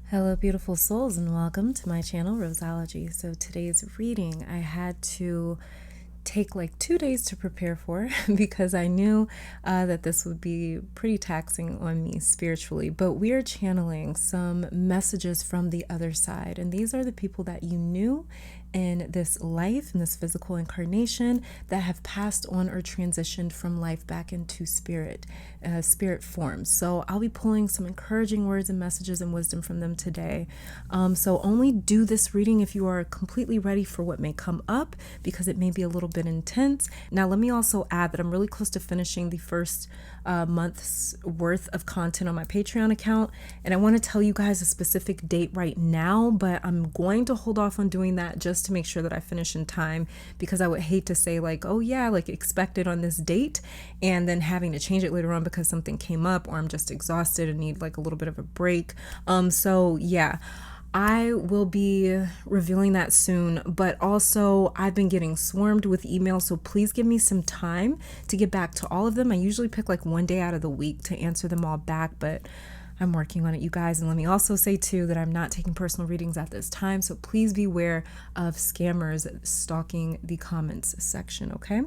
Hello, beautiful souls, and welcome to my channel, Roseology. So today's reading, I had to take like 2 days to prepare for because I knew that this would be pretty taxing on me spiritually. But we are channeling some messages from the other side, and these are the people that you knew in this life, in this physical incarnation, that have passed on or transitioned from life back into spirit form. So I'll be pulling some encouraging words and messages and wisdom from them today. So only do this reading if you are completely ready for what may come up, because it may be a little bit intense. Now, let me also add that I'm really close to finishing the first month's worth of content on my Patreon account, and I want to tell you guys a specific date right now, but I'm going to hold off on doing that just to make sure that I finish in time, because I would hate to say like, oh yeah, like expect it on this date, and then having to change it later on because something came up or I'm just exhausted and need like a little bit of a break. So yeah, I will be revealing that soon, but also I've been getting swarmed with emails, so please give me some time to get back to all of them. I usually pick like one day out of the week to answer them all back, but I'm working on it, you guys. And let me also say too that I'm not taking personal readings at this time, so please beware of scammers stalking the comments section, okay?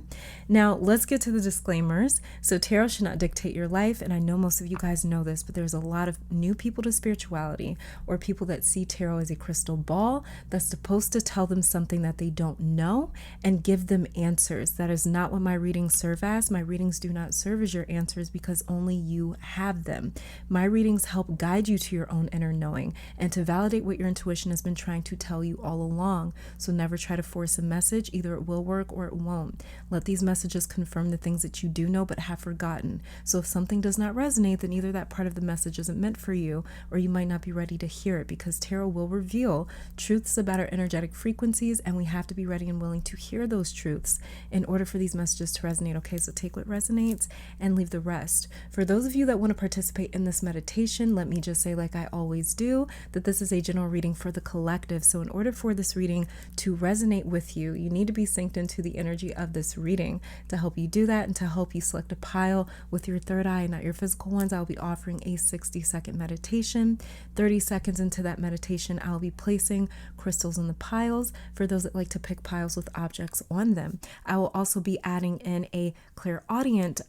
Now let's get to the disclaimers. So tarot should not dictate your life, and I know most of you guys know this, but there's a lot of new people to spirituality, or people that see tarot as a crystal ball that's supposed to tell them something that they don't know and give them answers. That is not what my readings serve as. My readings do not serve as your answers, because only you have them. My readings help guide you to your own inner knowing and to validate what your intuition has been trying to tell you all along. So never try to force a message. Either it will work or it won't. Let these messages confirm the things that you do know but have forgotten. So if something does not resonate, then either that part of the message isn't meant for you, or you might not be ready to hear it, because tarot will reveal truths about our energetic frequencies, and we have to be ready and willing to hear those truths in order for these messages to resonate. Okay, so take what resonates and leave the rest. For those of you that want to participate in this meditation, let me just say, like I always do, that this is a general reading for the collective. So in order for this reading to resonate with you, you need to be synced into the energy of this reading. To help you do that and to help you select a pile with your third eye, not your physical ones, I'll be offering a 60-second meditation. 30 seconds into that meditation, I'll be placing crystals in the piles for those that like to pick piles with objects on them. I will also be adding in a Clairaudient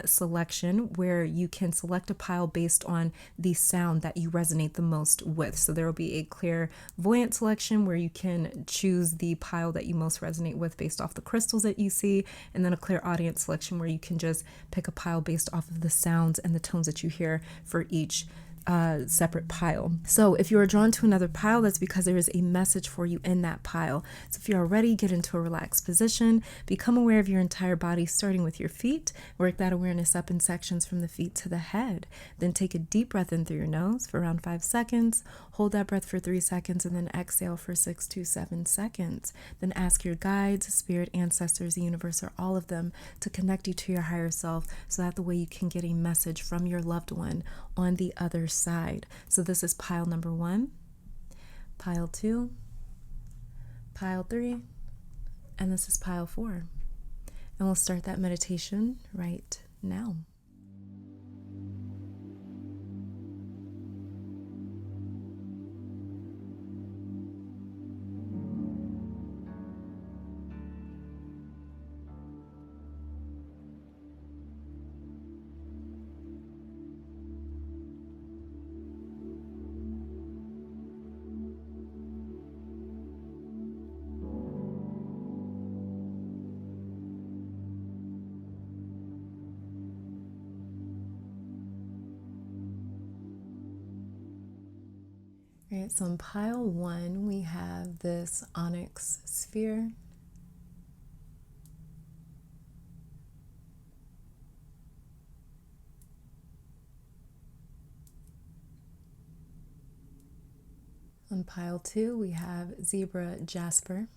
selection, where you can select a pile based on the sound that you resonate the most with. So there will be a Clairvoyant selection where you can choose the pile that you most resonate with based off the crystals that you see, and then a Clairaudient selection where you can just pick a pile based off of the sounds and the tones that you hear for each separate pile. So if you are drawn to another pile, that's because there is a message for you in that pile. So if you're ready, get into a relaxed position, become aware of your entire body, starting with your feet. Work that awareness up in sections from the feet to the head. Then take a deep breath in through your nose for around 5 seconds. Hold that breath for 3 seconds, and then exhale for 6 to 7 seconds. Then ask your guides, spirit, ancestors, the universe, or all of them to connect you to your higher self, so that the way you can get a message from your loved one on the other side. So this is pile number 1, pile 2, pile 3, and this is pile 4. And we'll start that meditation right now. All right, so in pile 1, we have this onyx sphere. On pile 2, we have zebra jasper.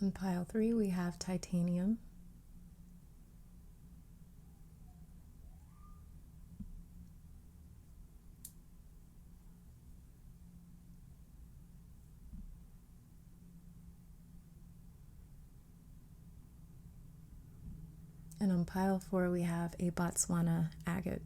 On pile 3, we have titanium. And on pile 4, we have a Botswana agate.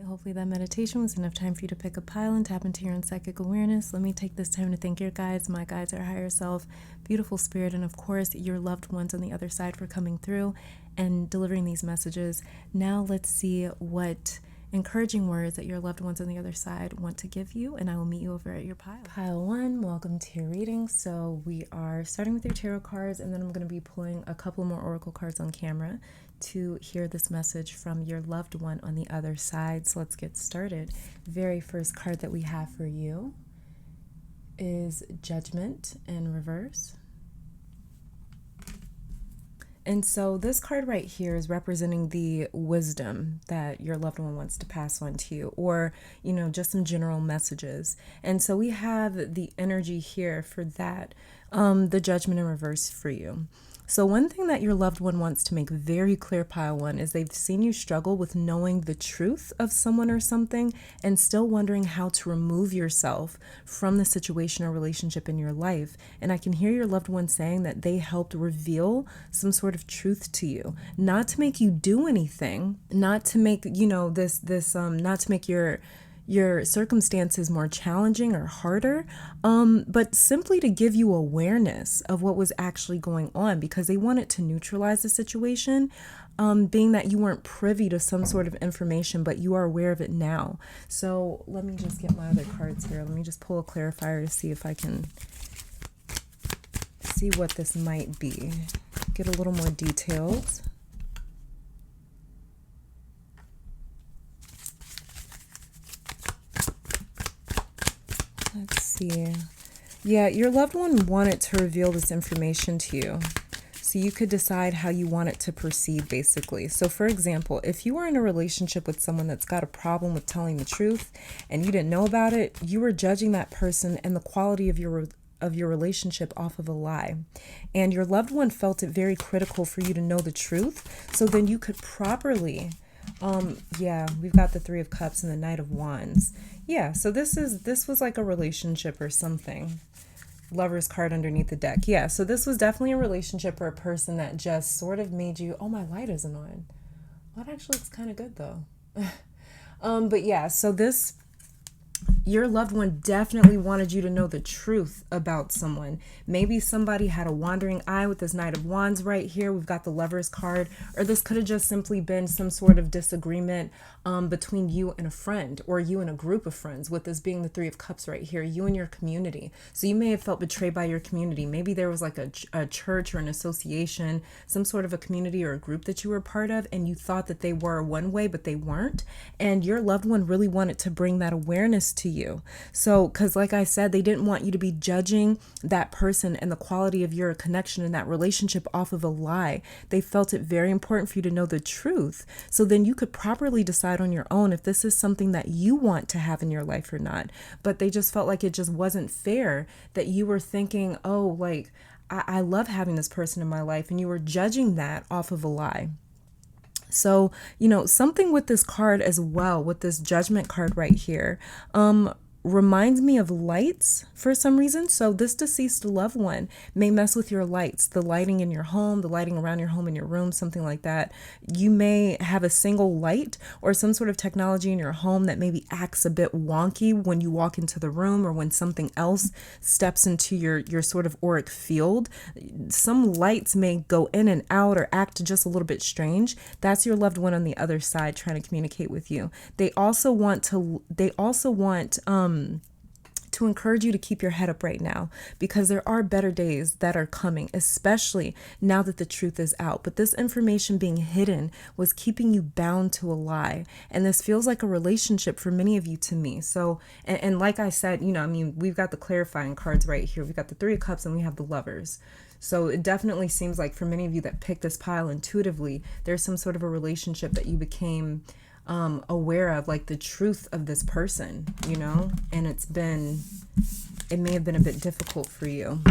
Hopefully that meditation was enough time for you to pick a pile and tap into your own psychic awareness. Let me take this time to thank your guides, my guides, our higher self, beautiful spirit, and of course your loved ones on the other side for coming through and delivering these messages. Now let's see what encouraging words that your loved ones on the other side want to give you, and I will meet you over at your pile. Pile 1, welcome to your reading. So we are starting with your tarot cards, and then I'm going to be pulling a couple more oracle cards on camera to hear this message from your loved one on the other side. So let's get started. Very first card that we have for you is Judgment in reverse. And so this card right here is representing the wisdom that your loved one wants to pass on to you, or, you know, just some general messages. And so we have the energy here for that, the Judgment in reverse for you. So one thing that your loved one wants to make very clear, pile 1, is they've seen you struggle with knowing the truth of someone or something and still wondering how to remove yourself from the situation or relationship in your life. And I can hear your loved one saying that they helped reveal some sort of truth to you, not to make you do anything, not to make, you know, not to make your circumstances more challenging or harder, but simply to give you awareness of what was actually going on, because they wanted to neutralize the situation, being that you weren't privy to some sort of information, but you are aware of it now. So let me just get my other cards here. Let me just pull a clarifier to see if I can see what this might be. Get a little more details. Let's see. Yeah, your loved one wanted to reveal this information to you, so you could decide how you want it to proceed, basically. So for example, if you were in a relationship with someone that's got a problem with telling the truth and you didn't know about it, you were judging that person and the quality of your relationship off of a lie. And your loved one felt it very critical for you to know the truth, so then you could properly yeah, we've got the 3 of Cups and the Knight of Wands. Yeah, so this was like a relationship or something. Lover's card underneath the deck. Yeah, so this was definitely a relationship or a person that just sort of made you, oh, my light isn't on. Well, that actually looks kind of good though. But yeah, so this Your loved one definitely wanted you to know the truth about someone. Maybe somebody had a wandering eye with this Knight of Wands right here. We've got the Lover's card, or this could have just simply been some sort of disagreement between you and a friend, or you and a group of friends, with this being the Three of Cups right here, you and your community. So you may have felt betrayed by your community. Maybe there was like a church or an association, some sort of a community or a group that you were part of, and you thought that they were one way, but they weren't. And your loved one really wanted to bring that awareness to you. So, because like I said, they didn't want you to be judging that person and the quality of your connection in that relationship off of a lie. They felt it very important for you to know the truth. So then you could properly decide on your own if this is something that you want to have in your life or not. But they just felt like it just wasn't fair that you were thinking, oh, like, I love having this person in my life, and you were judging that off of a lie. So, something with this card as well, with this Judgment card right here, reminds me of lights for some reason. So this deceased loved one may mess with your lights, the lighting in your home, the lighting around your home, in your room, something like that. You may have a single light or some sort of technology in your home that maybe acts a bit wonky when you walk into the room, or when something else steps into your sort of auric field. Some lights may go in and out or act just a little bit strange. That's your loved one on the other side trying to communicate with you. They also want to encourage you to keep your head up right now, because there are better days that are coming, especially now that the truth is out. But this information being hidden was keeping you bound to a lie. And this feels like a relationship for many of you to me. So, and like I said, we've got the clarifying cards right here. We've got the Three of Cups and we have the Lovers. So it definitely seems like for many of you that picked this pile intuitively, there's some sort of a relationship that you became aware of, like the truth of this person, and it may have been a bit difficult for you.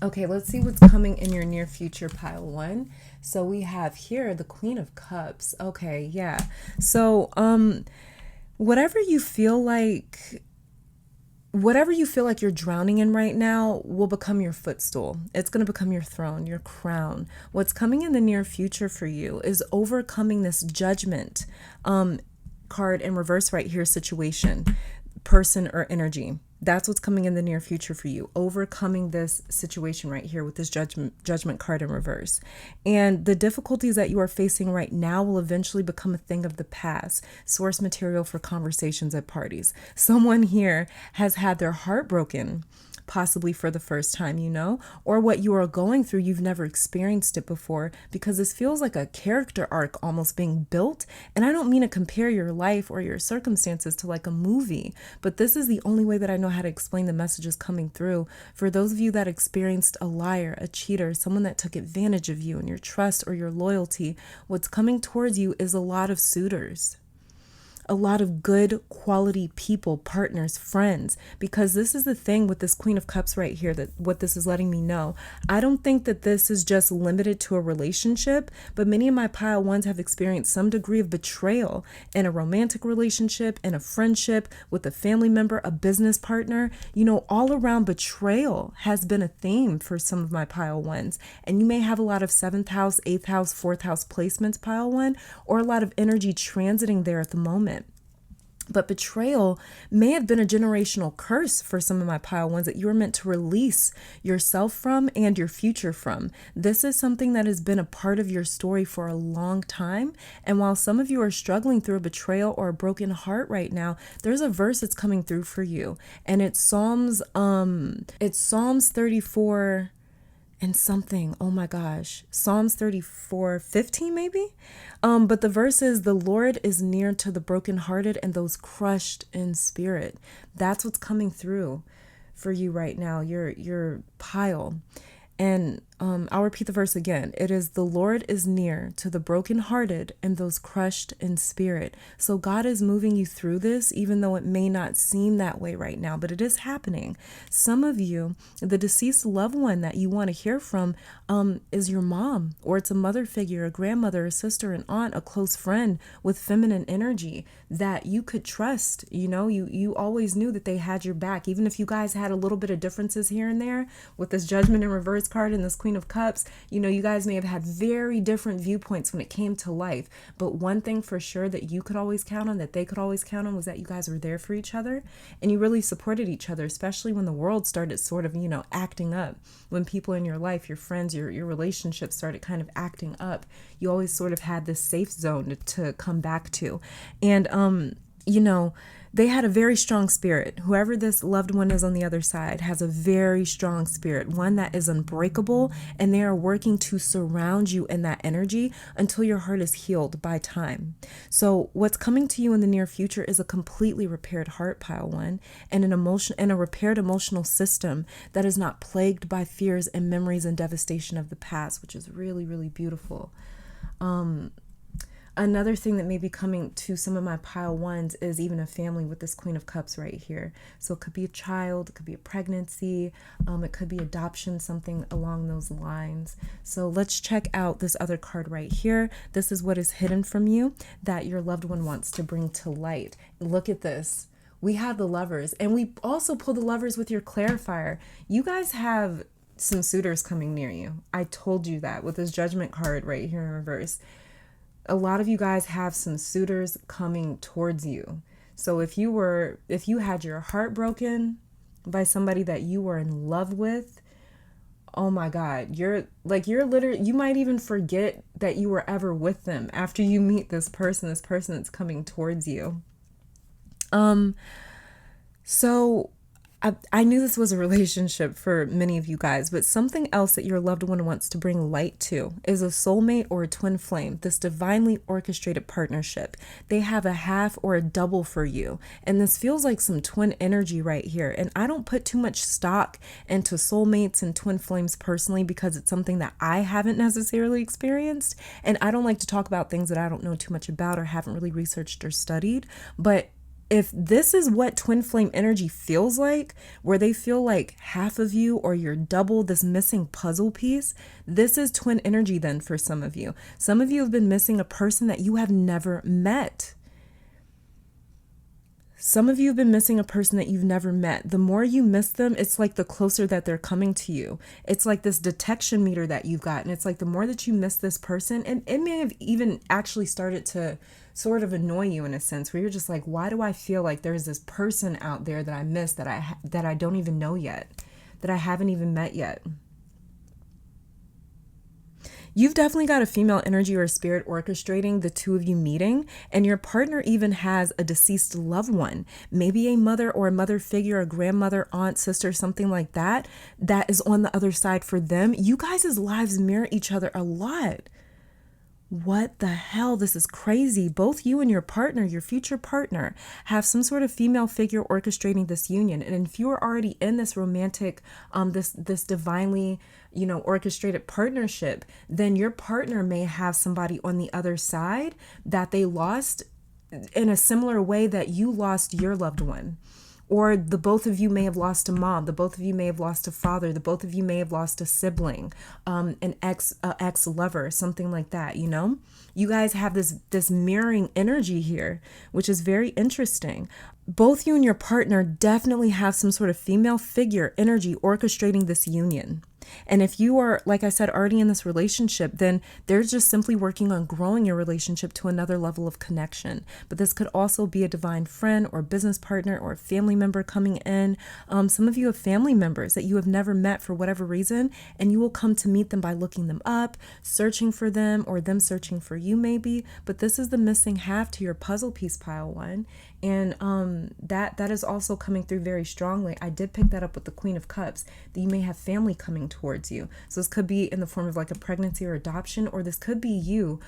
Okay, let's see what's coming in your near future, pile one. So we have here the Queen of Cups. Okay, yeah. So whatever you feel like you're drowning in right now will become your footstool. It's going to become your throne, your crown. What's coming in the near future for you is overcoming this Judgment card in reverse right here situation, person or energy. That's what's coming in the near future for you, overcoming this situation right here with this judgment card in reverse. And the difficulties that you are facing right now will eventually become a thing of the past, source material for conversations at parties. Someone here has had their heart broken, possibly for the first time, or what you are going through, you've never experienced it before, because this feels like a character arc almost being built. And I don't mean to compare your life or your circumstances to like a movie, but this is the only way that I know how to explain the messages coming through. For those of you that experienced a liar, a cheater, someone that took advantage of you and your trust or your loyalty, what's coming towards you is a lot of suitors. A lot of good quality people, partners, friends, because this is the thing with this Queen of Cups right here, that what this is letting me know. I don't think that this is just limited to a relationship, but many of my pile ones have experienced some degree of betrayal in a romantic relationship, in a friendship, with a family member, a business partner. All around betrayal has been a theme for some of my pile ones. And you may have a lot of 7th house, 8th house, 4th house placements, pile one, or a lot of energy transiting there at the moment. But betrayal may have been a generational curse for some of my pile ones that you were meant to release yourself from and your future from. This is something that has been a part of your story for a long time. And while some of you are struggling through a betrayal or a broken heart right now, there's a verse that's coming through for you. And it's Psalms 34 and something. Oh my gosh. Psalms 34:15 maybe? But the verse is, the Lord is near to the brokenhearted and those crushed in spirit. That's what's coming through for you right now, your pile. And I'll repeat the verse again. It is, the Lord is near to the brokenhearted and those crushed in spirit. So God is moving you through this, even though it may not seem that way right now, but it is happening. Some of you, the deceased loved one that you want to hear from is your mom, or it's a mother figure, a grandmother, a sister, an aunt, a close friend with feminine energy that you could trust. You always knew that they had your back, even if you guys had a little bit of differences here and there with this Judgment in reverse card and this Queen Queen of Cups, you guys may have had very different viewpoints when it came to life. But one thing for sure that you could always count on, that they could always count on, was that you guys were there for each other and you really supported each other, especially when the world started sort of, acting up. When people in your life, your friends, your relationships started kind of acting up, you always sort of had this safe zone to come back to. And, they had a very strong spirit. Whoever this loved one is on the other side has a very strong spirit, one that is unbreakable, and they are working to surround you in that energy until your heart is healed by time. So what's coming to you in the near future is a completely repaired heart, pile one, and a repaired emotional system that is not plagued by fears and memories and devastation of the past, which is really, really beautiful. Another thing that may be coming to some of my pile ones is even a family with this Queen of Cups right here. So it could be a child, it could be a pregnancy, it could be adoption, something along those lines. So let's check out this other card right here. This is what is hidden from you that your loved one wants to bring to light. Look at this. We have the Lovers, and we also pull the Lovers with your clarifier. You guys have some suitors coming near you. I told you that with this Judgment card right here in reverse. A lot of you guys have some suitors coming towards you. So if you had your heart broken by somebody that you were in love with, oh my God, you're literally, you might even forget that you were ever with them after you meet this person that's coming towards you. So I knew this was a relationship for many of you guys, but something else that your loved one wants to bring light to is a soulmate or a twin flame, this divinely orchestrated partnership. They have a half or a double for you, and this feels like some twin energy right here. And I don't put too much stock into soulmates and twin flames personally because it's something that I haven't necessarily experienced, and I don't like to talk about things that I don't know too much about or haven't really researched or studied. But if this is what twin flame energy feels like, where they feel like half of you or you're double this missing puzzle piece, this is twin energy then for some of you. Some of you have been missing a person that you have never met. Some of you have been missing a person that you've never met. The more you miss them, it's like the closer that they're coming to you. It's like this detection meter that you've got. And it's like the more that you miss this person, and it may have even actually started to sort of annoy you in a sense where you're just like, why do I feel like there's this person out there that I miss that I don't even know yet, that I haven't even met yet? You've definitely got a female energy or a spirit orchestrating the two of you meeting, and your partner even has a deceased loved one, maybe a mother or a mother figure, a grandmother, aunt, sister, something like that, that is on the other side for them. You guys' lives mirror each other a lot. What the hell? This is crazy. Both you and your partner, your future partner, have some sort of female figure orchestrating this union. And if you are already in this romantic, this divinely, orchestrated partnership, then your partner may have somebody on the other side that they lost in a similar way that you lost your loved one. Or the both of you may have lost a mom, the both of you may have lost a father, the both of you may have lost a sibling, an ex-lover, something like that, You guys have this mirroring energy here, which is very interesting. Both you and your partner definitely have some sort of female figure energy orchestrating this union. And if you are, like I said, already in this relationship, then they're just simply working on growing your relationship to another level of connection. But this could also be a divine friend or business partner or a family member coming in. Some of you have family members that you have never met for whatever reason, and you will come to meet them by looking them up, searching for them, or them searching for you maybe. But this is the missing half to your puzzle piece, pile one. And that is also coming through very strongly. I did pick that up with the Queen of Cups, that you may have family coming towards you. So this could be in the form of like a pregnancy or adoption, or this could be you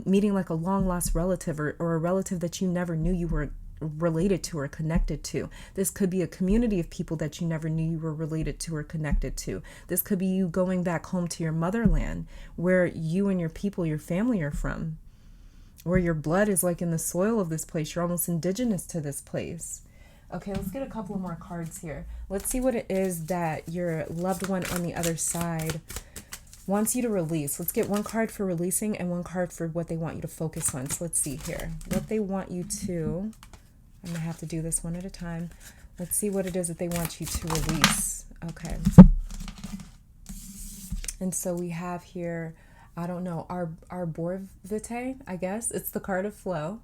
meeting like a long lost relative or a relative that you never knew you were related to or connected to. This could be a community of people that you never knew you were related to or connected to. This could be you going back home to your motherland where you and your people, your family are from, where your blood is like in the soil of this place. You're almost indigenous to this place. Okay, let's get a couple of more cards here. Let's see what it is that your loved one on the other side wants you to release. Let's get one card for releasing and one card for what they want you to focus on. So let's see here. What they want you to, I'm gonna have to do this one at a time. Let's see what it is that they want you to release. Okay. And so we have here, I don't know, our Vitae, I guess. It's the card of flow.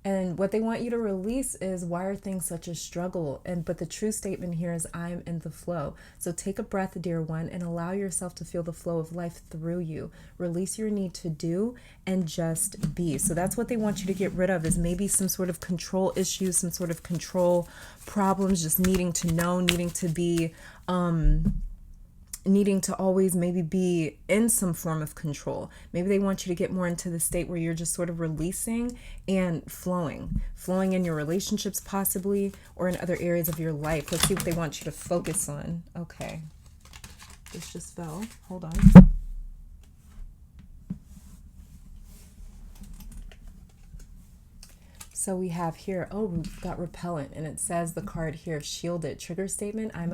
And what they want you to release is, why are things such a struggle? But the true statement here is, I am in the flow. So take a breath, dear one, and allow yourself to feel the flow of life through you. Release your need to do and just be. So that's what they want you to get rid of, is maybe some sort of control issues, some sort of control problems, just needing to know, needing to be needing to always maybe be in some form of control. Maybe they want you to get more into the state where you're just sort of releasing and flowing in your relationships possibly, or in other areas of your life. Let's see what they want you to focus on. Okay, this just fell. Hold on. So we have here, we've got repellent, and it says the card here, shielded. Trigger statement, I'm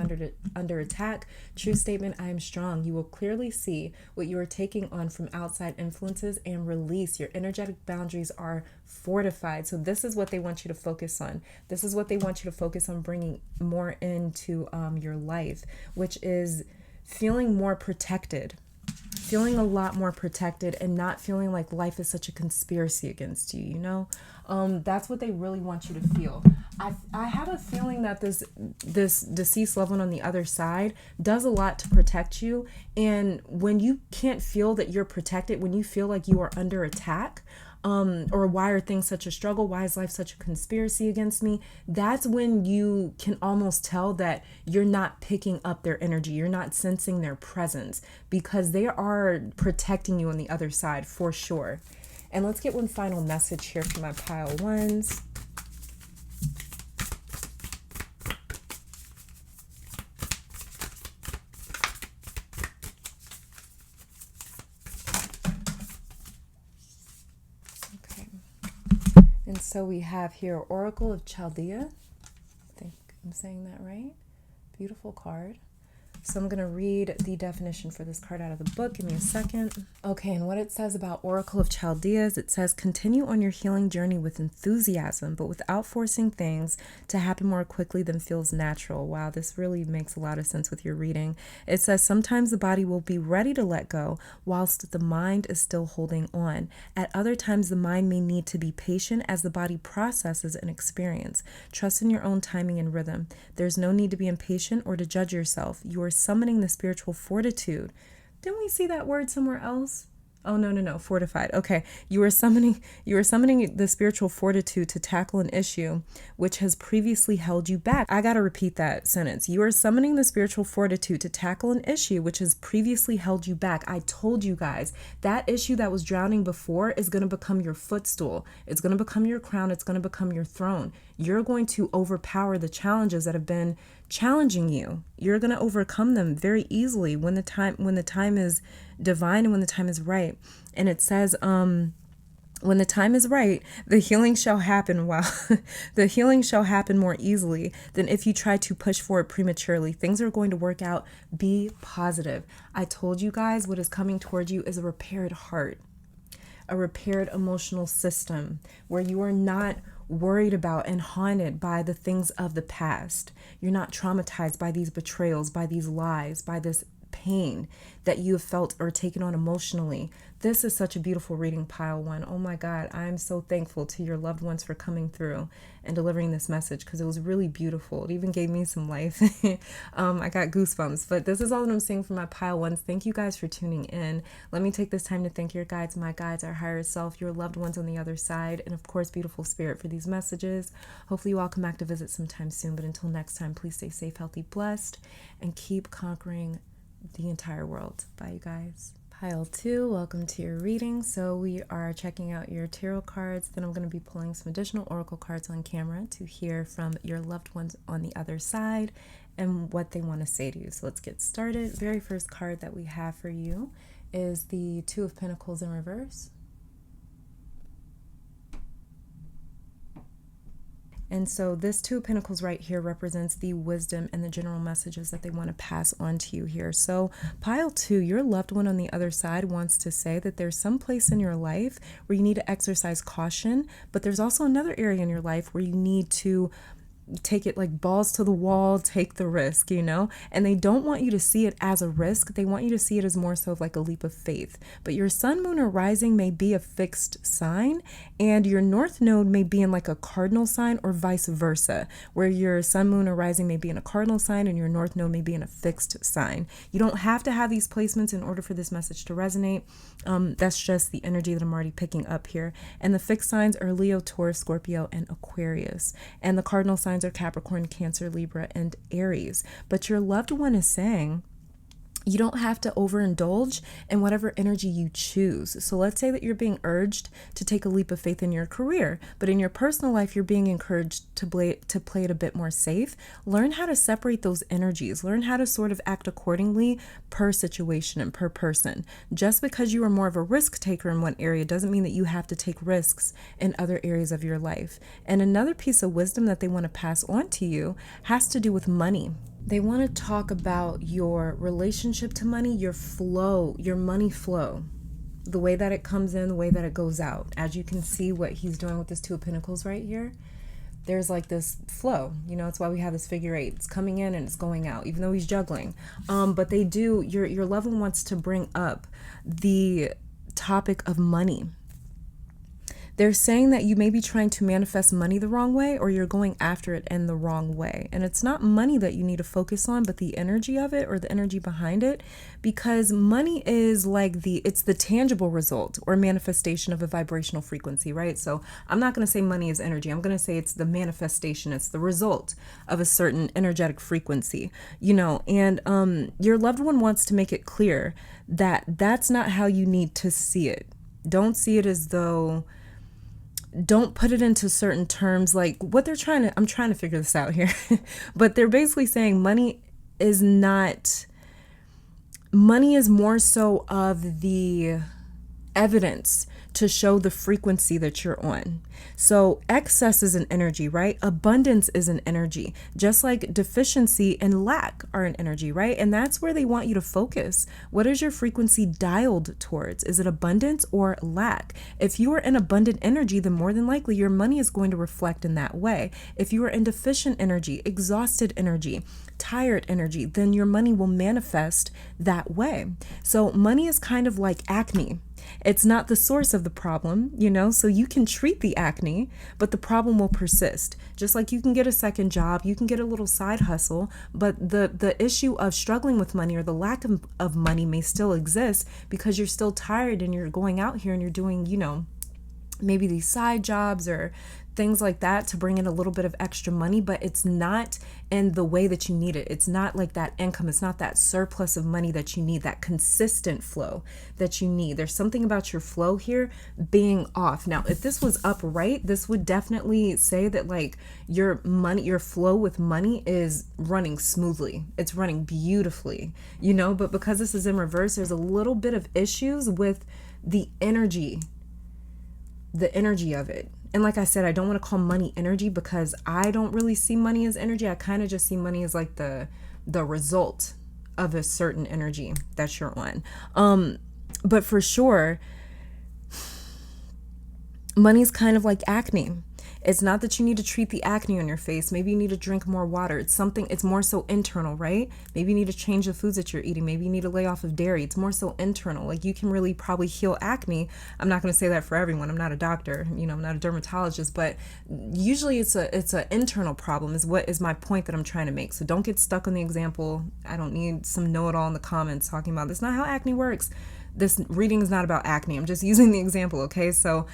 under attack. True statement, I am strong. You will clearly see what you are taking on from outside influences and release. Your energetic boundaries are fortified. So this is what they want you to focus on. This is what they want you to focus on bringing more into your life, which is feeling more protected. Feeling a lot more protected and not feeling like life is such a conspiracy against you, you know? That's what they really want you to feel. I have a feeling that this deceased loved one on the other side does a lot to protect you. And when you can't feel that you're protected, when you feel like you are under attack, or why are things such a struggle? Why is life such a conspiracy against me? That's when you can almost tell that you're not picking up their energy. You're not sensing their presence, because they are protecting you on the other side for sure. And let's get one final message here for my pile ones. And so we have here Oracle of Chaldea. I think I'm saying that right. Beautiful card. So I'm going to read the definition for this card out of the book. Give me a second. Okay, and what it says about Oracle of Chaldea is, it says, continue on your healing journey with enthusiasm, but without forcing things to happen more quickly than feels natural. Wow, this really makes a lot of sense with your reading. It says, sometimes the body will be ready to let go whilst the mind is still holding on. At other times, the mind may need to be patient as the body processes an experience. Trust in your own timing and rhythm. There's no need to be impatient or to judge yourself. You are summoning the spiritual fortitude. Didn't we see that word somewhere else? Oh, no, fortified. Okay. You are summoning the spiritual fortitude to tackle an issue which has previously held you back. I got to repeat that sentence. You are summoning the spiritual fortitude to tackle an issue which has previously held you back. I told you guys, that issue that was drowning before is going to become your footstool. It's going to become your crown. It's going to become your throne. You're going to overpower the challenges that have been challenging you. You're going to overcome them very easily when the time is divine and when the time is right. And it says, when the time is right, the healing shall happen. Wow. The healing shall happen more easily than if you try to push forward prematurely. Things are going to work out. Be positive. I told you guys, what is coming towards you is a repaired heart, a repaired emotional system where you are not worried about and haunted by the things of the past. You're not traumatized by these betrayals, by these lies, by this pain that you have felt or taken on emotionally. This is such a beautiful reading, pile one. Oh my God, I'm so thankful to your loved ones for coming through and delivering this message, because it was really beautiful. It even gave me some life. I got goosebumps, but this is all that I'm saying for my pile ones. Thank you guys for tuning in. Let me take this time to thank your guides, my guides, our higher self, your loved ones on the other side, and of course, beautiful spirit, for these messages. Hopefully you all come back to visit sometime soon, but until next time, please stay safe, healthy, blessed, and keep conquering the entire world. Bye, you guys. Pile 2, welcome to your reading. So we are checking out your tarot cards. Then I'm going to be pulling some additional oracle cards on camera to hear from your loved ones on the other side and what they want to say to you. So let's get started. Very first card that we have for you is the Two of Pentacles in reverse. And so this Two of Pentacles right here represents the wisdom and the general messages that they want to pass on to you here. So pile 2, your loved one on the other side wants to say that there's some place in your life where you need to exercise caution, but there's also another area in your life where you need to take it like balls to the wall, take the risk, you know? And they don't want you to see it as a risk. They want you to see it as more so of like a leap of faith. But your sun, moon, or rising may be a fixed sign, and your north node may be in like a cardinal sign, or vice versa, where your sun, moon, or rising may be in a cardinal sign and your north node may be in a fixed sign. You don't have to have these placements in order for this message to resonate. That's just the energy that I'm already picking up here. And the fixed signs are Leo, Taurus, Scorpio, and Aquarius. And the cardinal signs are Capricorn, Cancer, Libra, and Aries. But your loved one is saying, you don't have to overindulge in whatever energy you choose. So let's say that you're being urged to take a leap of faith in your career, but in your personal life, you're being encouraged to play it a bit more safe. Learn how to separate those energies. Learn how to sort of act accordingly per situation and per person. Just because you are more of a risk taker in one area doesn't mean that you have to take risks in other areas of your life. And another piece of wisdom that they want to pass on to you has to do with money. They want to talk about your relationship to money, your flow, your money flow, the way that it comes in, the way that it goes out. As you can see what he's doing with this Two of Pentacles right here, there's like this flow, you know, it's why we have this figure eight. It's coming in and it's going out, even though he's juggling. But they do, your loved one wants to bring up the topic of money. They're saying that you may be trying to manifest money the wrong way, or you're going after it in the wrong way. And it's not money that you need to focus on, but the energy of it, or the energy behind it, because money is like it's the tangible result or manifestation of a vibrational frequency, right? So I'm not going to say money is energy. I'm going to say it's the manifestation. It's the result of a certain energetic frequency, you know, and your loved one wants to make it clear that that's not how you need to see it. Don't see it as though, don't put it into certain terms, like what they're trying to, I'm trying to figure this out here, but they're basically saying money is more so of the evidence to show the frequency that you're on. So excess is an energy, right? Abundance is an energy, just like deficiency and lack are an energy, right? And that's where they want you to focus. What is your frequency dialed towards? Is it abundance or lack? If you are in abundant energy, then more than likely your money is going to reflect in that way. If you are in deficient energy, exhausted energy, tired energy, then your money will manifest that way. So money is kind of like acne. It's not the source of the problem, you know, so you can treat the acne, but the problem will persist. Just like you can get a second job, you can get a little side hustle, but the issue of struggling with money or the lack of money may still exist because you're still tired and you're going out here and you're doing, you know, maybe these side jobs or things like that to bring in a little bit of extra money, but it's not in the way that you need it. It's not like that income. It's not that surplus of money that you need, that consistent flow that you need. There's something about your flow here being off. Now, if this was upright, this would definitely say that like your money, your flow with money is running smoothly. It's running beautifully, you know, but because this is in reverse, there's a little bit of issues with the energy of it. And like I said, I don't want to call money energy because I don't really see money as energy. I kind of just see money as like the result of a certain energy that you're on. But for sure, money's kind of like acne. It's not that you need to treat the acne on your face. Maybe you need to drink more water. It's more so internal, right? Maybe you need to change the foods that you're eating. Maybe you need to lay off of dairy. It's more so internal. Like you can really probably heal acne. I'm not going to say that for everyone. I'm not a doctor, you know, I'm not a dermatologist, but usually it's a internal problem is what is my point that I'm trying to make. So don't get stuck on the example. I don't need some know-it-all in the comments talking about this. Not how acne works. This reading is not about acne. I'm just using the example. Okay. So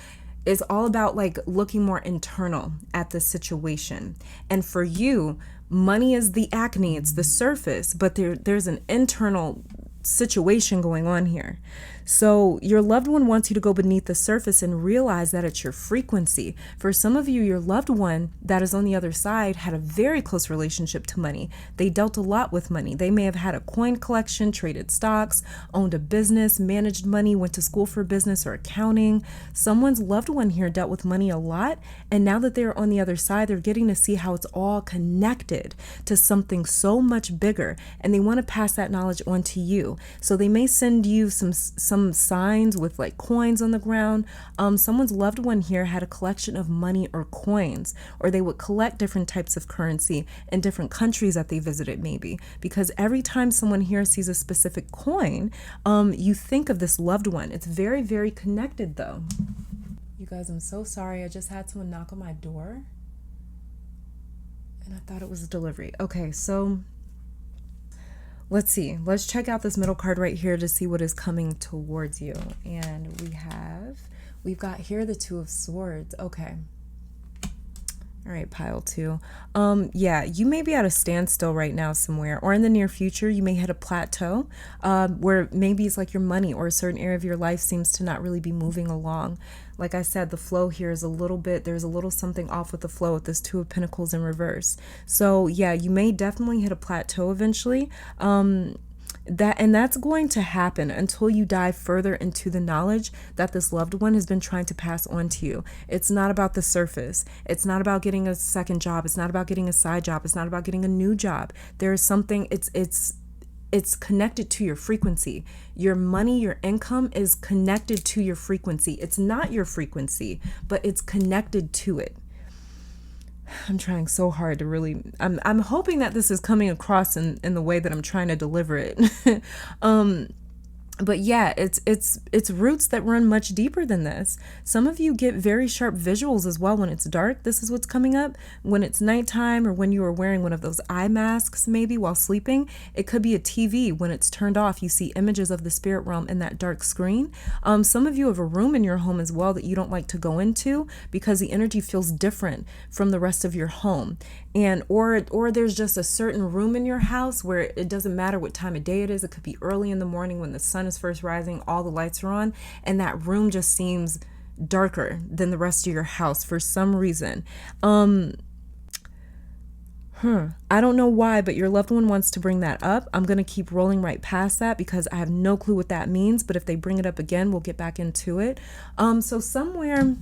it's all about like looking more internal at the situation. And for you, money is the acne, it's the surface, but there's an internal situation going on here. So your loved one wants you to go beneath the surface and realize that it's your frequency. For some of you, your loved one that is on the other side had a very close relationship to money. They dealt a lot with money. They may have had a coin collection, traded stocks, owned a business, managed money, went to school for business or accounting. Someone's loved one here dealt with money a lot. And now that they're on the other side, they're getting to see how it's all connected to something so much bigger. And they want to pass that knowledge on to you. you. So they may send you some signs with like coins on the ground. Someone's loved one here had a collection of money or coins, or they would collect different types of currency in different countries that they visited, maybe, because every time someone here sees a specific coin, you think of this loved one. It's very, very connected though. You guys, I'm so sorry. I just had someone knock on my door and I thought it was a delivery. Okay, so let's see. Let's check out this middle card right here to see what is coming towards you. And we've got here the Two of Swords. Okay. All right, pile 2. Yeah, you may be at a standstill right now somewhere, or in the near future, you may hit a plateau where maybe it's like your money or a certain area of your life seems to not really be moving along. Like I said, the flow here is there's a little something off with the flow with this Two of Pentacles in reverse. So yeah, you may definitely hit a plateau eventually. That's going to happen until you dive further into the knowledge that this loved one has been trying to pass on to you. It's not about the surface. It's not about getting a second job. It's not about getting a side job. It's not about getting a new job. There is something, it's connected to your frequency. Your money, your income is connected to your frequency. It's not your frequency, but it's connected to it. I'm trying so hard to really, I'm hoping that this is coming across in the way that I'm trying to deliver it. But yeah, it's roots that run much deeper than this. Some of you get very sharp visuals as well when it's dark. This is what's coming up. When it's nighttime, or when you are wearing one of those eye masks maybe while sleeping. It could be a TV. When it's turned off, you see images of the spirit realm in that dark screen. Some of you have a room in your home as well that you don't like to go into because the energy feels different from the rest of your home. And or there's just a certain room in your house where it doesn't matter what time of day it is. It could be early in the morning when the sun is first rising, all the lights are on, and that room just seems darker than the rest of your house for some reason. I don't know why, but your loved one wants to bring that up. I'm going to keep rolling right past that because I have no clue what that means, but if they bring it up again, we'll get back into it. So somewhere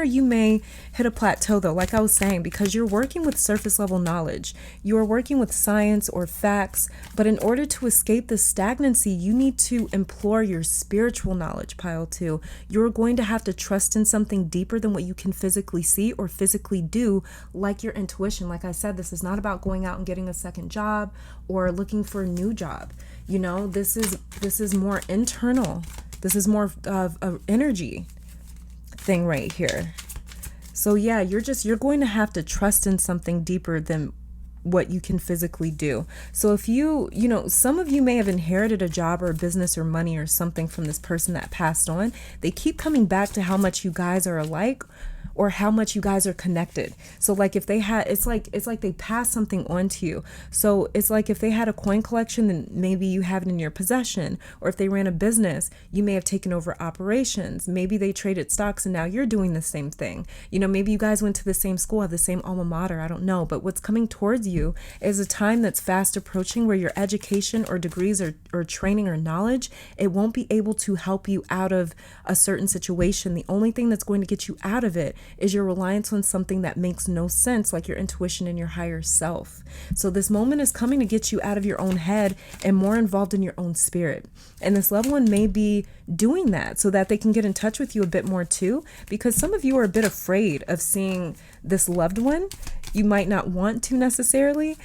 you may hit a plateau though, like I was saying, because you're working with surface level knowledge. You are working with science or facts, but in order to escape the stagnancy, you need to implore your spiritual knowledge, pile 2. You're going to have to trust in something deeper than what you can physically see or physically do, like your intuition. Like I said, this is not about going out and getting a second job or looking for a new job. You know, this is more internal. This is more of energy thing right here. So yeah, you're going to have to trust in something deeper than what you can physically do. So if you know, some of you may have inherited a job or a business or money or something from this person that passed on. They keep coming back to how much you guys are alike or how much you guys are connected. So like if they had, it's like they pass something on to you. So it's like if they had a coin collection, then maybe you have it in your possession. Or if they ran a business, you may have taken over operations. Maybe they traded stocks and now you're doing the same thing. You know, maybe you guys went to the same school, have the same alma mater, I don't know. But what's coming towards you is a time that's fast approaching where your education or degrees or training or knowledge, it won't be able to help you out of a certain situation. The only thing that's going to get you out of it is your reliance on something that makes no sense, like your intuition and your higher self. So this moment is coming to get you out of your own head and more involved in your own spirit. And this loved one may be doing that so that they can get in touch with you a bit more too, because some of you are a bit afraid of seeing this loved one. You might not want to necessarily.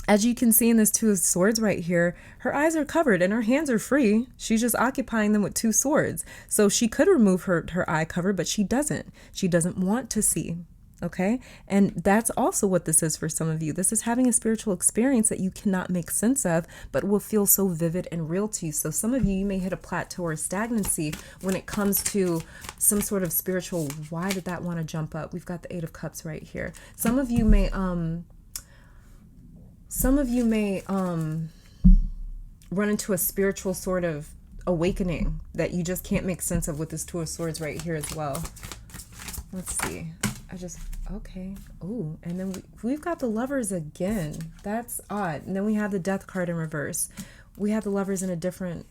As you can see in this Two of Swords right here, her eyes are covered and her hands are free. She's just occupying them with two swords. So she could remove her eye cover, but she doesn't. She doesn't want to see. Okay. And that's also what this is for some of you. This is having a spiritual experience that you cannot make sense of, but will feel so vivid and real to you. So some of you may hit a plateau or stagnancy when it comes to some sort of spiritual. Why did that want to jump up? We've got the Eight of Cups right here. Some of you may run into a spiritual sort of awakening that you just can't make sense of with this Two of Swords right here as well. Let's see. Okay. Oh, and then we've got the Lovers again. That's odd. And then we have the Death card in reverse. We have the Lovers in a different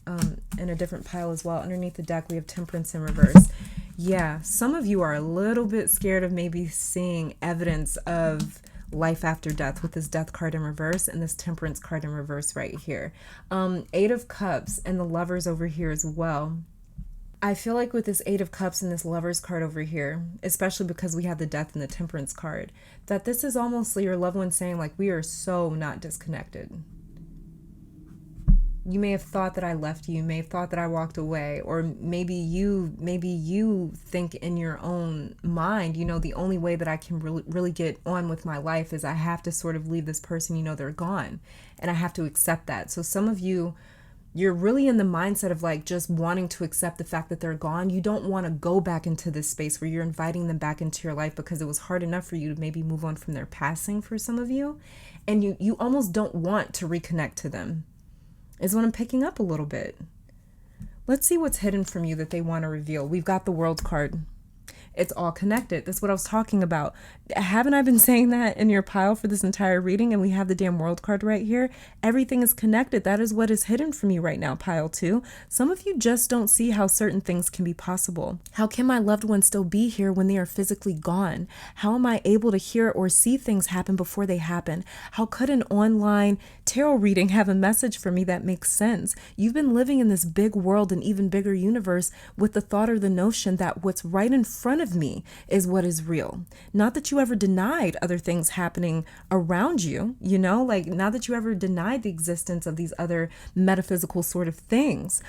pile as well. Underneath the deck, we have Temperance in reverse. Yeah, some of you are a little bit scared of maybe seeing evidence of life after death with this death card in reverse and this temperance card in reverse right here. Eight of Cups and the Lovers over here as well. I feel like with this Eight of Cups and this Lovers card over here, especially because we have the Death and the Temperance card, that this is almost your loved one saying, like, we are so not disconnected. You may have thought that I left you, may have thought that I walked away, or maybe you think in your own mind, you know, the only way that I can really get on with my life is I have to sort of leave this person, you know, they're gone, and I have to accept that. So some of you, you're really in the mindset of like just wanting to accept the fact that they're gone. You don't want to go back into this space where you're inviting them back into your life because it was hard enough for you to maybe move on from their passing for some of you, and you almost don't want to reconnect to them, is what I'm picking up a little bit. Let's see what's hidden from you that they want to reveal. We've got the World card. It's all connected. That's what I was talking about. Haven't I been saying that in your pile for this entire reading? And we have the damn World card right here. Everything is connected. That is what is hidden from you right now, pile 2. Some of you just don't see how certain things can be possible. How can my loved ones still be here when they are physically gone? How am I able to hear or see things happen before they happen? How could an online tarot reading have a message for me that makes sense? You've been living in this big world, an even bigger universe, with the thought or the notion that what's right in front of me is what is real. Not that you ever denied other things happening around you, you know, like not that you ever denied the existence of these other metaphysical sort of things.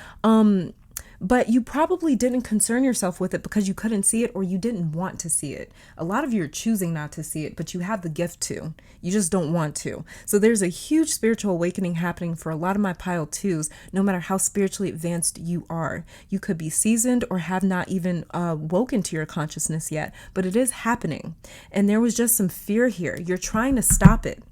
But you probably didn't concern yourself with it because you couldn't see it or you didn't want to see it. A lot of you are choosing not to see it, but you have the gift to. You just don't want to. So there's a huge spiritual awakening happening for a lot of my pile 2s, no matter how spiritually advanced you are. You could be seasoned or have not even woken to your consciousness yet, but it is happening. And there was just some fear here. You're trying to stop it.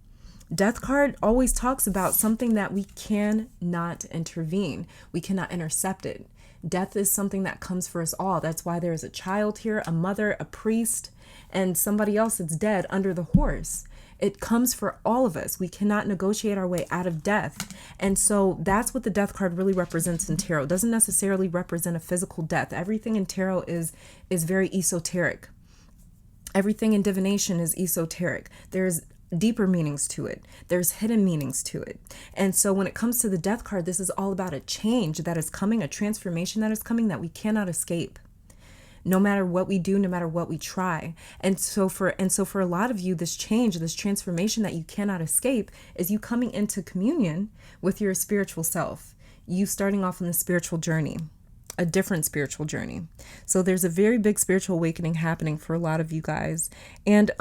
Death card always talks about something that we cannot intervene. We cannot intercept it. Death is something that comes for us all. That's why there's a child here, a mother, a priest, and somebody else that's dead under the horse. It comes for all of us. We cannot negotiate our way out of death. And so that's what the Death card really represents in tarot. It doesn't necessarily represent a physical death. Everything in tarot is very esoteric. Everything in divination is esoteric. There's deeper meanings to it. There's hidden meanings to it. And so when it comes to the Death card, this is all about a change that is coming, a transformation that is coming that we cannot escape. No matter what we do, no matter what we try. And so for a lot of you, this change, this transformation that you cannot escape is you coming into communion with your spiritual self. You starting off on the spiritual journey. A different spiritual journey. So there's a very big spiritual awakening happening for a lot of you guys. And,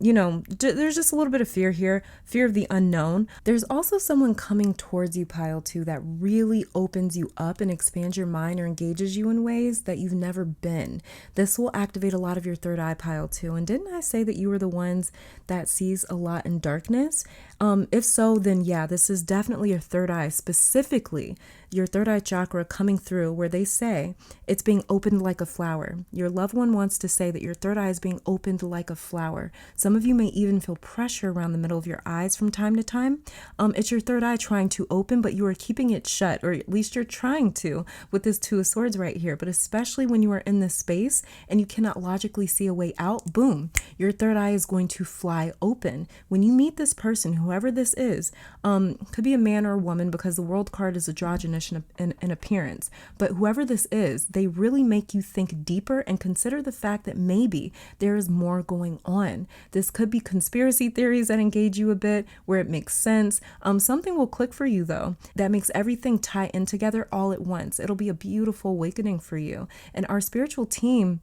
you know, there's just a little bit of fear here, fear of the unknown. There's also someone coming towards you, pile 2, that really opens you up and expands your mind or engages you in ways that you've never been. This will activate a lot of your third eye, pile 2. And didn't I say that you were the ones that sees a lot in darkness? If so, then yeah, this is definitely your third eye, specifically your third eye chakra coming through, where they say it's being opened like a flower. Your loved one wants to say that your third eye is being opened like a flower. Some of you may even feel pressure around the middle of your eyes from time to time. It's your third eye trying to open, but you are keeping it shut, or at least you're trying to with this Two of Swords right here. But especially when you are in this space and you cannot logically see a way out, boom, your third eye is going to fly open. When you meet this person, whoever this is, could be a man or a woman, because the World card is androgynous in appearance, but whoever this is, they really make you think deeper and consider the fact that maybe there is more going on. This could be conspiracy theories that engage you a bit, where it makes sense. Something will click for you though that makes everything tie in together all at once. It'll be a beautiful awakening for you. And our spiritual team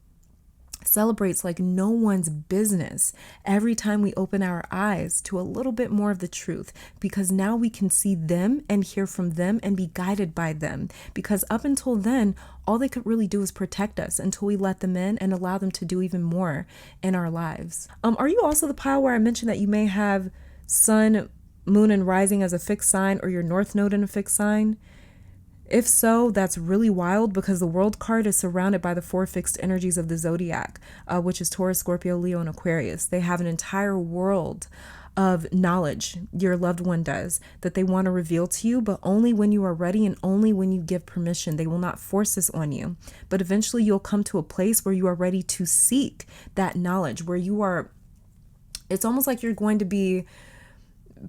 celebrates like no one's business every time we open our eyes to a little bit more of the truth, because now we can see them and hear from them and be guided by them. Because up until then, all they could really do is protect us until we let them in and allow them to do even more in our lives. Are you also the pile where I mentioned that you may have sun, moon, and rising as a fixed sign, or your north node in a fixed sign? If so, that's really wild, because the World card is surrounded by the 4 fixed energies of the zodiac, which is Taurus, Scorpio, Leo, and Aquarius. They have an entire world of knowledge, your loved one does, that they want to reveal to you, but only when you are ready and only when you give permission. They will not force this on you. But eventually you'll come to a place where you are ready to seek that knowledge, where you are It's almost like you're going to be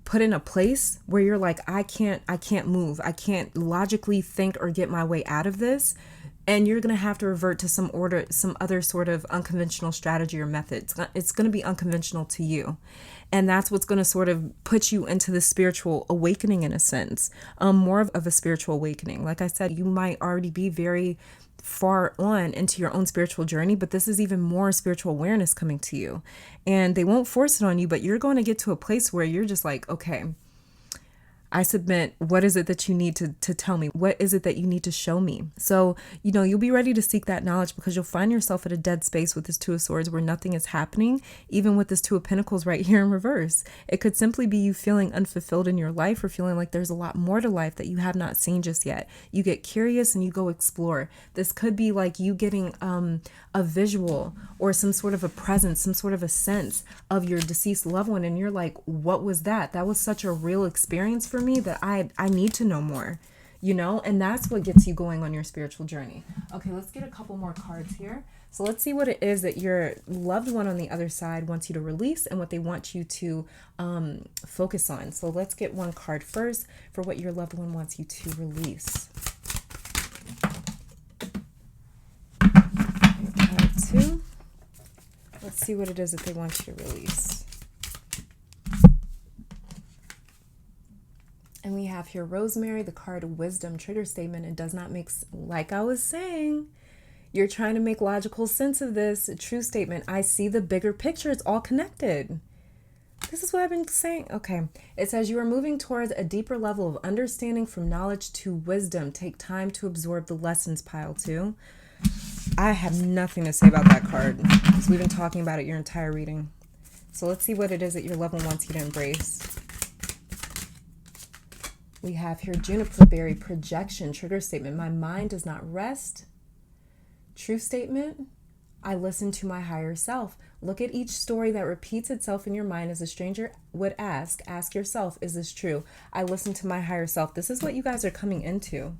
put in a place where you're like, I can't move. I can't logically think or get my way out of this. And you're going to have to revert to some other sort of unconventional strategy or method. It's going to be unconventional to you. And that's what's going to sort of put you into the spiritual awakening in a sense, more of a spiritual awakening. Like I said, you might already be very far on into your own spiritual journey, but this is even more spiritual awareness coming to you. And they won't force it on you, but you're going to get to a place where you're just like, okay, I submit. What is it that you need to tell me? What is it that you need to show me? So, you'll be ready to seek that knowledge, because you'll find yourself at a dead space with this Two of Swords where nothing is happening, even with this Two of Pentacles right here in reverse. It could simply be you feeling unfulfilled in your life, or feeling like there's a lot more to life that you have not seen just yet. You get curious and you go explore. This could be like you getting a visual or some sort of a presence, some sort of a sense of your deceased loved one. And you're like, what was that? That was such a real experience for me that I need to know more, and that's what gets you going on your spiritual journey. Okay, let's get a couple more cards here. So let's see what it is that your loved one on the other side wants you to release and what they want you to focus on. So let's get one card first for what your loved one wants you to release. Card 2. Let's see what it is that they want you to release. And we have here Rosemary, the card Wisdom, trigger statement. It does not make, like I was saying, you're trying to make logical sense of this. A true statement. I see the bigger picture. It's all connected. This is what I've been saying. Okay. It says you are moving towards a deeper level of understanding, from knowledge to wisdom. Take time to absorb the lessons, pile 2. I have nothing to say about that card, because we've been talking about it your entire reading. So let's see what it is that your loved one wants you to embrace. We have here Juniper Berry, projection, trigger statement. My mind does not rest. True statement. I listen to my higher self. Look at each story that repeats itself in your mind as a stranger would ask. Ask yourself, is this true? I listen to my higher self. This is what you guys are coming into.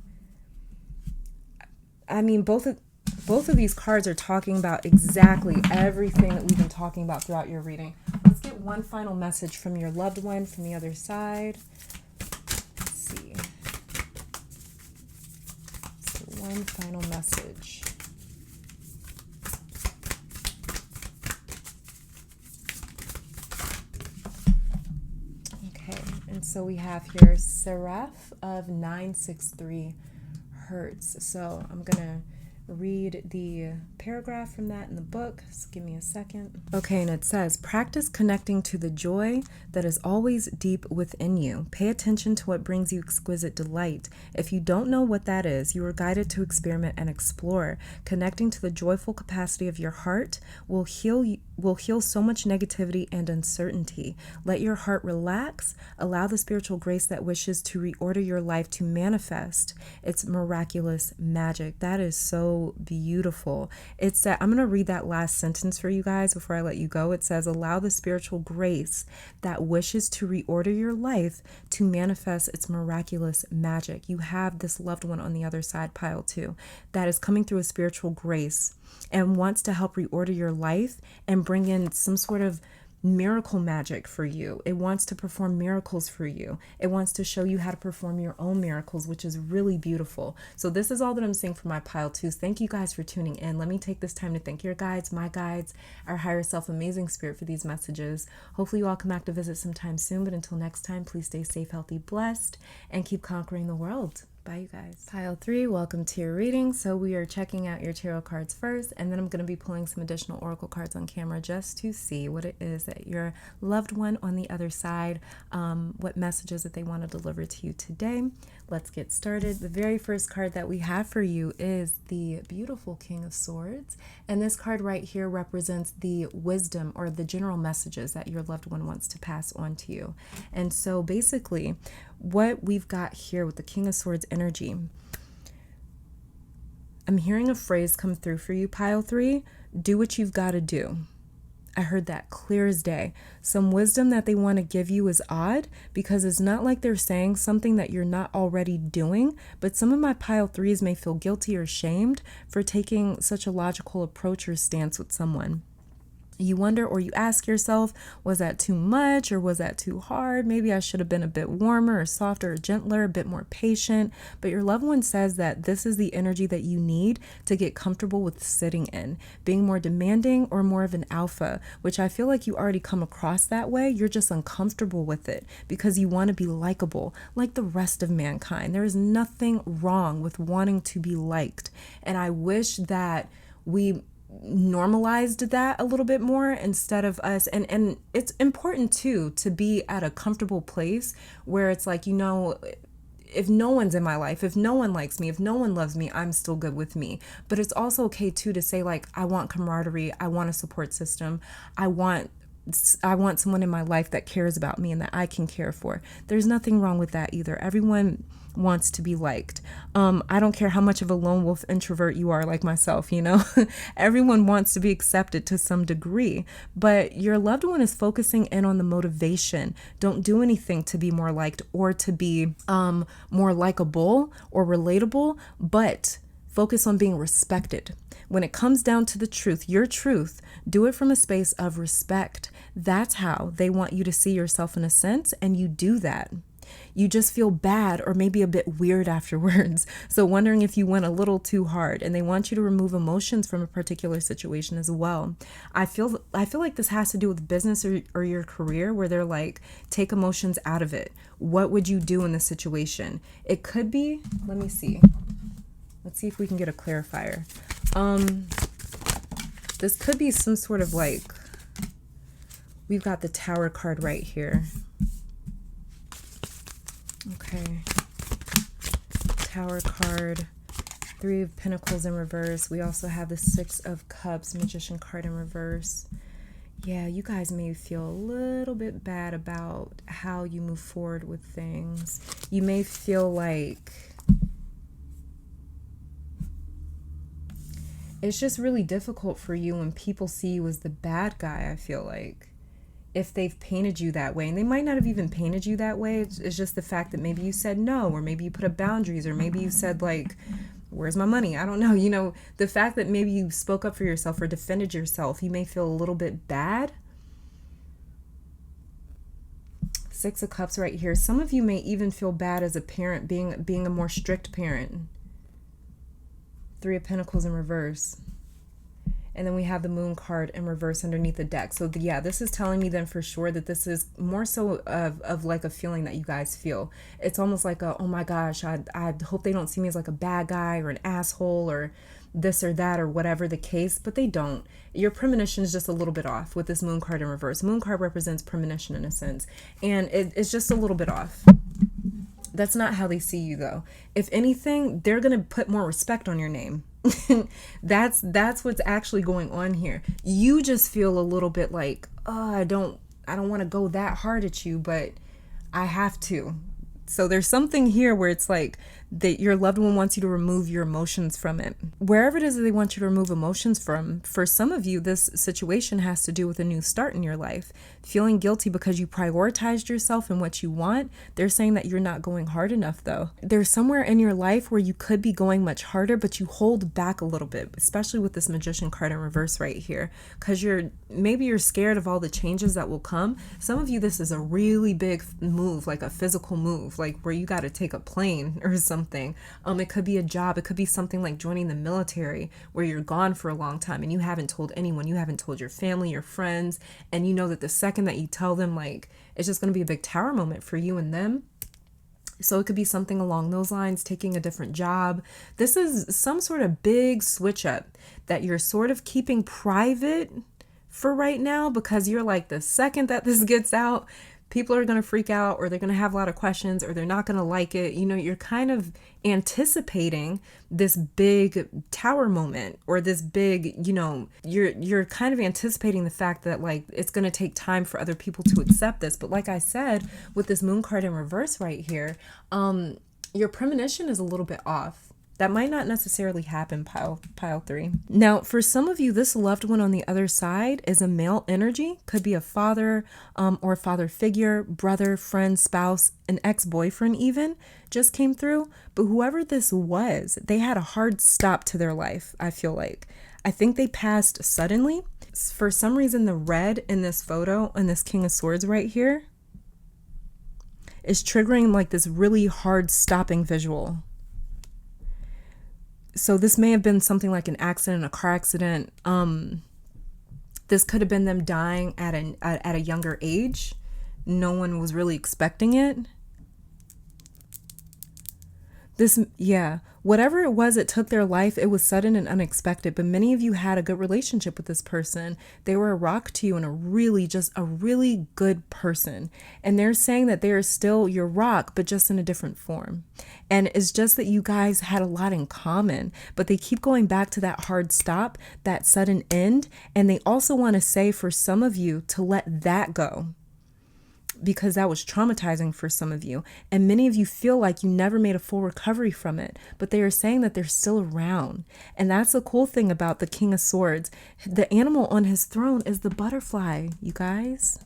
I mean, both of these cards are talking about exactly everything that we've been talking about throughout your reading. Let's get one final message from your loved one from the other side. One final message. Okay, and so we have here Seraph of 963 Hertz. So I'm gonna read the paragraph from that in the book. Just give me a second. Okay, and it says, practice connecting to the joy that is always deep within you. Pay attention to what brings you exquisite delight. If you don't know what that is, you are guided to experiment and explore. Connecting to the joyful capacity of your heart will heal so much negativity and uncertainty. Let your heart relax. Allow the spiritual grace that wishes to reorder your life to manifest its miraculous magic. That is so beautiful. It's that I'm going to read that last sentence for you guys before I let you go. It says, allow the spiritual grace that wishes to reorder your life to manifest its miraculous magic. You have this loved one on the other side, pile 2, that is coming through a spiritual grace and wants to help reorder your life and bring in some sort of miracle magic for you. It wants to perform miracles for you. It wants to show you how to perform your own miracles, which is really beautiful. So this is all that I'm saying for my pile 2s. Thank you guys for tuning in. Let me take this time to thank your guides, my guides, our higher self, amazing spirit, for these messages. Hopefully you all come back to visit sometime soon, but until next time, please stay safe, healthy, blessed, and keep conquering the world. Bye, you guys. Pile 3, welcome to your reading. So we are checking out your tarot cards first, and then I'm going to be pulling some additional oracle cards on camera just to see what it is that your loved one on the other side, what messages that they want to deliver to you today. Let's get started. The very first card that we have for you is the beautiful King of Swords. And this card right here represents the wisdom or the general messages that your loved one wants to pass on to you. And so basically, what we've got here with the King of Swords energy, I'm hearing a phrase come through for you, pile 3. Do what you've got to do. I heard that clear as day. Some wisdom that they want to give you is odd because it's not like they're saying something that you're not already doing, but some of my pile 3s may feel guilty or shamed for taking such a logical approach or stance with someone. You wonder or you ask yourself, was that too much or was that too hard? Maybe I should have been a bit warmer or softer or gentler, a bit more patient. But your loved one says that this is the energy that you need to get comfortable with sitting in, being more demanding or more of an alpha, which I feel like you already come across that way. You're just uncomfortable with it because you want to be likable like the rest of mankind. There is nothing wrong with wanting to be liked. And I wish that we normalized that a little bit more instead of us, and it's important too to be at a comfortable place where it's like, if no one's in my life, if no one likes me, if no one loves me, I'm still good with me. But it's also okay too to say, like, I want camaraderie, I want a support system, I want someone in my life that cares about me and that I can care for. There's nothing wrong with that either. Everyone wants to be liked. I don't care how much of a lone wolf introvert you are, like myself, everyone wants to be accepted to some degree, but your loved one is focusing in on the motivation. Don't do anything to be more liked or to be more likable or relatable, but focus on being respected. When it comes down to the truth, your truth, do it from a space of respect. That's how they want you to see yourself in a sense, and you do that. You just feel bad or maybe a bit weird afterwards. So wondering if you went a little too hard, and they want you to remove emotions from a particular situation as well. I feel like this has to do with business or your career, where they're like, take emotions out of it. What would you do in this situation? It could be, let me see. Let's see if we can get a clarifier. This could be some sort of like, we've got the Tower card right here. Okay. Tower card, 3 of Pentacles in reverse. We also have the 6 of Cups, Magician card in reverse. Yeah, you guys may feel a little bit bad about how you move forward with things. You may feel like it's just really difficult for you when people see you as the bad guy, I feel like. If they've painted you that way, and they might not have even painted you that way, it's just the fact that maybe you said no, or maybe you put up boundaries, or maybe you said like, where's my money? I don't know. The fact that maybe you spoke up for yourself or defended yourself, you may feel a little bit bad. 6 of Cups right here. Some of you may even feel bad as a parent, being a more strict parent. 3 of Pentacles in reverse. And then we have the Moon card in reverse underneath the deck. So yeah, this is telling me then for sure that this is more so of like a feeling that you guys feel. It's almost like a, oh my gosh, I hope they don't see me as like a bad guy or an asshole or this or that or whatever the case, but they don't. Your premonition is just a little bit off with this Moon card in reverse. Moon card represents premonition in a sense, and it's just a little bit off. That's not how they see you though. If anything, they're going to put more respect on your name. That's what's actually going on here. You just feel a little bit like, oh, I don't want to go that hard at you, but I have to. So there's something here where it's like that your loved one wants you to remove your emotions from it. Wherever it is that they want you to remove emotions from, for some of you, this situation has to do with a new start in your life. Feeling guilty because you prioritized yourself and what you want. They're saying that you're not going hard enough though. There's somewhere in your life where you could be going much harder, but you hold back a little bit, especially with this Magician card in reverse right here, because maybe you're scared of all the changes that will come. Some of you, this is a really big move, like a physical move, like where you got to take a plane or something. It could be a job. It could be something like joining the military where you're gone for a long time and you haven't told anyone. You haven't told your family, your friends, and you know that the second that you tell them, like, it's just going to be a big tower moment for you and them. So it could be something along those lines, taking a different job. This is some sort of big switch up that you're sort of keeping private for right now, because you're like, the second that this gets out, people are going to freak out, or they're going to have a lot of questions, or they're not going to like it. You're kind of anticipating this big tower moment, or this big, you're kind of anticipating the fact that like it's going to take time for other people to accept this. But like I said, with this Moon card in reverse right here, your premonition is a little bit off. That might not necessarily happen, pile 3. Now, for some of you, this loved one on the other side is a male energy. Could be a father or father figure, brother, friend, spouse, an ex-boyfriend even just came through. But whoever this was, they had a hard stop to their life, I feel like. I think they passed suddenly. for some reason, the red in this photo, in this King of Swords right here, is triggering like this really hard stopping visual. So this may have been something like an accident, a car accident. This could have been them dying at a younger age. No one was really expecting it. Whatever it was that took their life, it was sudden and unexpected. But many of you had a good relationship with this person. They were a rock to you and a really good person. And they're saying that they are still your rock, but just in a different form. And it's just that you guys had a lot in common, but they keep going back to that hard stop, that sudden end. And they also want to say for some of you to let that go, because that was traumatizing for some of you. And many of you feel like you never made a full recovery from it, but they are saying that they're still around. And that's the cool thing about the King of Swords. The animal on his throne is the butterfly, you guys.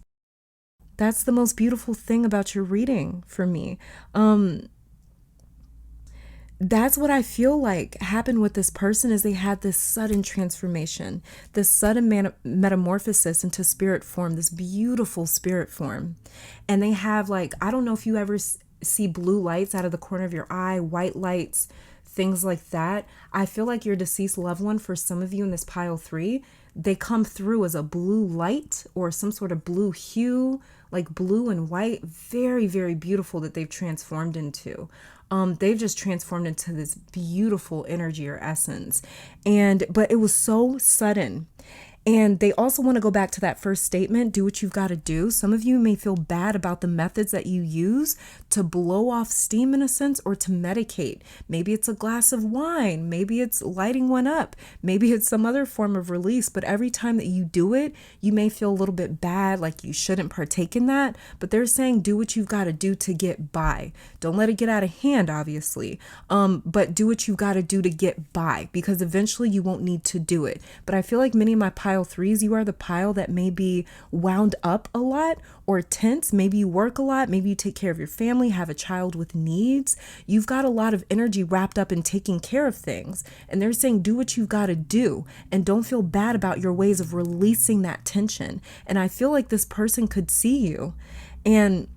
That's the most beautiful thing about your reading for me. That's what I feel like happened with this person, is they had this sudden transformation, this sudden metamorphosis into spirit form, this beautiful spirit form. And they have like, I don't know if you ever see blue lights out of the corner of your eye, white lights, things like that. I feel like your deceased loved one, for some of you in this pile 3, they come through as a blue light or some sort of blue hue, like blue and white. Very, very beautiful that they've transformed into. They've just transformed into this beautiful energy or essence. But it was so sudden. And they also want to go back to that first statement, do what you've got to do. Some of you may feel bad about the methods that you use to blow off steam in a sense, or to medicate. Maybe it's a glass of wine. Maybe it's lighting one up. Maybe it's some other form of release. But every time that you do it, you may feel a little bit bad, like you shouldn't partake in that. But they're saying do what you've got to do to get by. Don't let it get out of hand, obviously. But do what you've got to do to get by, because eventually you won't need to do it. But I feel like many of my pile 3s, you are the pile that may be wound up a lot or tense. Maybe you work a lot. Maybe you take care of your family, have a child with needs. You've got a lot of energy wrapped up in taking care of things. And they're saying do what you've got to do, and don't feel bad about your ways of releasing that tension. And I feel like this person could see you. And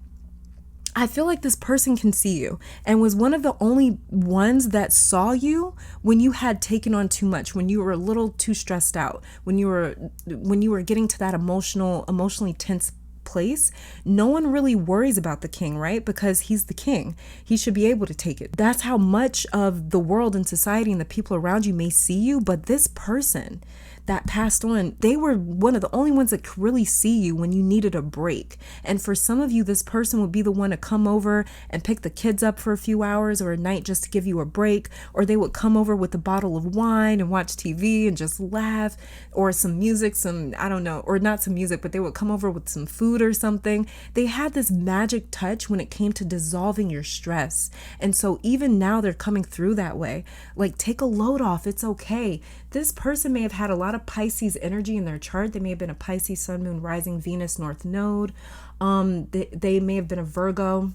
I feel like this person can see you, and was one of the only ones that saw you when you had taken on too much, when you were a little too stressed out, when you were getting to that emotionally tense place. No one really worries about the king, right? Because he's the king. He should be able to take it. That's how much of the world and society and the people around you may see you. But this person that passed on, they were one of the only ones that could really see you when you needed a break. And for some of you, this person would be the one to come over and pick the kids up for a few hours or a night just to give you a break. Or they would come over with a bottle of wine and watch TV and just laugh, or some music, I don't know, or not some music, but they would come over with some food or something. They had this magic touch when it came to dissolving your stress. And so even now they're coming through that way. Like, take a load off. It's okay. This person may have had a lot of Pisces energy in their chart. They may have been a Pisces, Sun, Moon, Rising, Venus, North Node. They may have been a Virgo,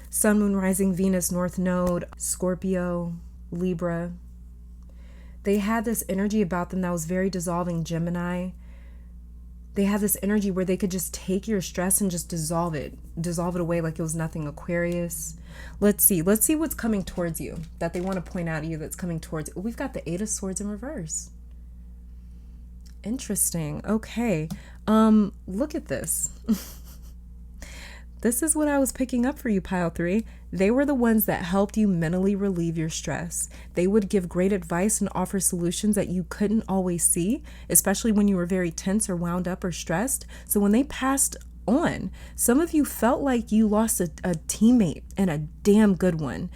Sun, Moon, Rising, Venus, North Node, Scorpio, Libra. They had this energy about them that was very dissolving, Gemini. They had this energy where they could just take your stress and just dissolve it away like it was nothing, Aquarius. Let's see what's coming towards you that they want to point out to you that's coming towards you. We've got the 8 of Swords in reverse. Interesting. Okay. Look at this. This is what I was picking up for you, pile 3. They were the ones that helped you mentally relieve your stress. They would give great advice and offer solutions that you couldn't always see, especially when you were very tense or wound up or stressed. So when they passed on, some of you felt like you lost a teammate, and a damn good one.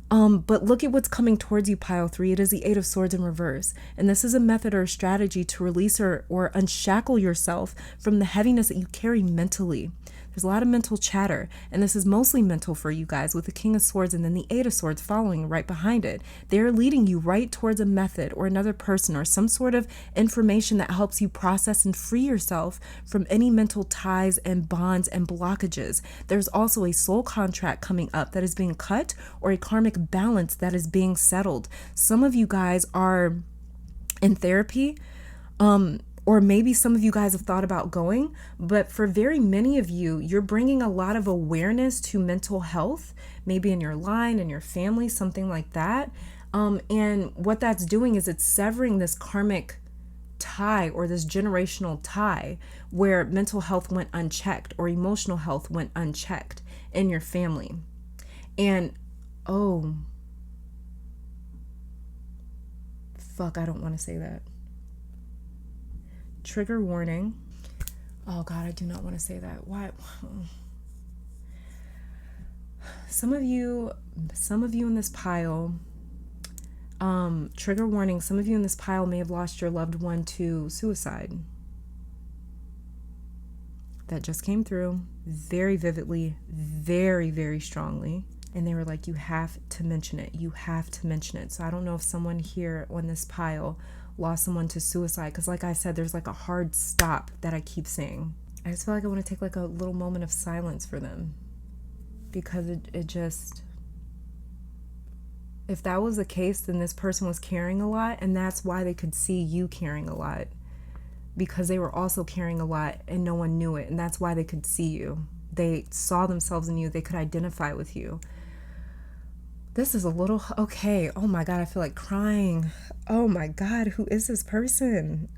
But look at what's coming towards you, pile 3. It is the 8 of Swords in reverse. And this is a method or a strategy to release or unshackle yourself from the heaviness that you carry mentally. There's a lot of mental chatter, and this is mostly mental for you guys, with the King of Swords and then the 8 of Swords following right behind it. They're leading you right towards a method or another person or some sort of information that helps you process and free yourself from any mental ties and bonds and blockages. There's also a soul contract coming up that is being cut, or a karmic balance that is being settled. Some of you guys are in therapy. Or maybe some of you guys have thought about going, but for very many of you, you're bringing a lot of awareness to mental health, maybe in your line, in your family, something like that. And what that's doing is it's severing this karmic tie or this generational tie where mental health went unchecked or emotional health went unchecked in your family. And oh, fuck, I don't want to say that. Trigger warning. Oh God, I do not want to say that. Why? Some of you in this pile, trigger warning, some of you in this pile may have lost your loved one to suicide. That just came through very vividly, very, very strongly. And they were like, you have to mention it. You have to mention it. So I don't know if someone here on this pile lost someone to suicide. Because like I said, there's like a hard stop that I keep saying. I just feel like I want to take like a little moment of silence for them. Because it just... If that was the case, then this person was caring a lot. And that's why they could see you caring a lot. Because they were also caring a lot and no one knew it. And that's why they could see you. They saw themselves in you. They could identify with you. This is a little... Okay. Oh my God. I feel like crying. Oh my God. Who is this person?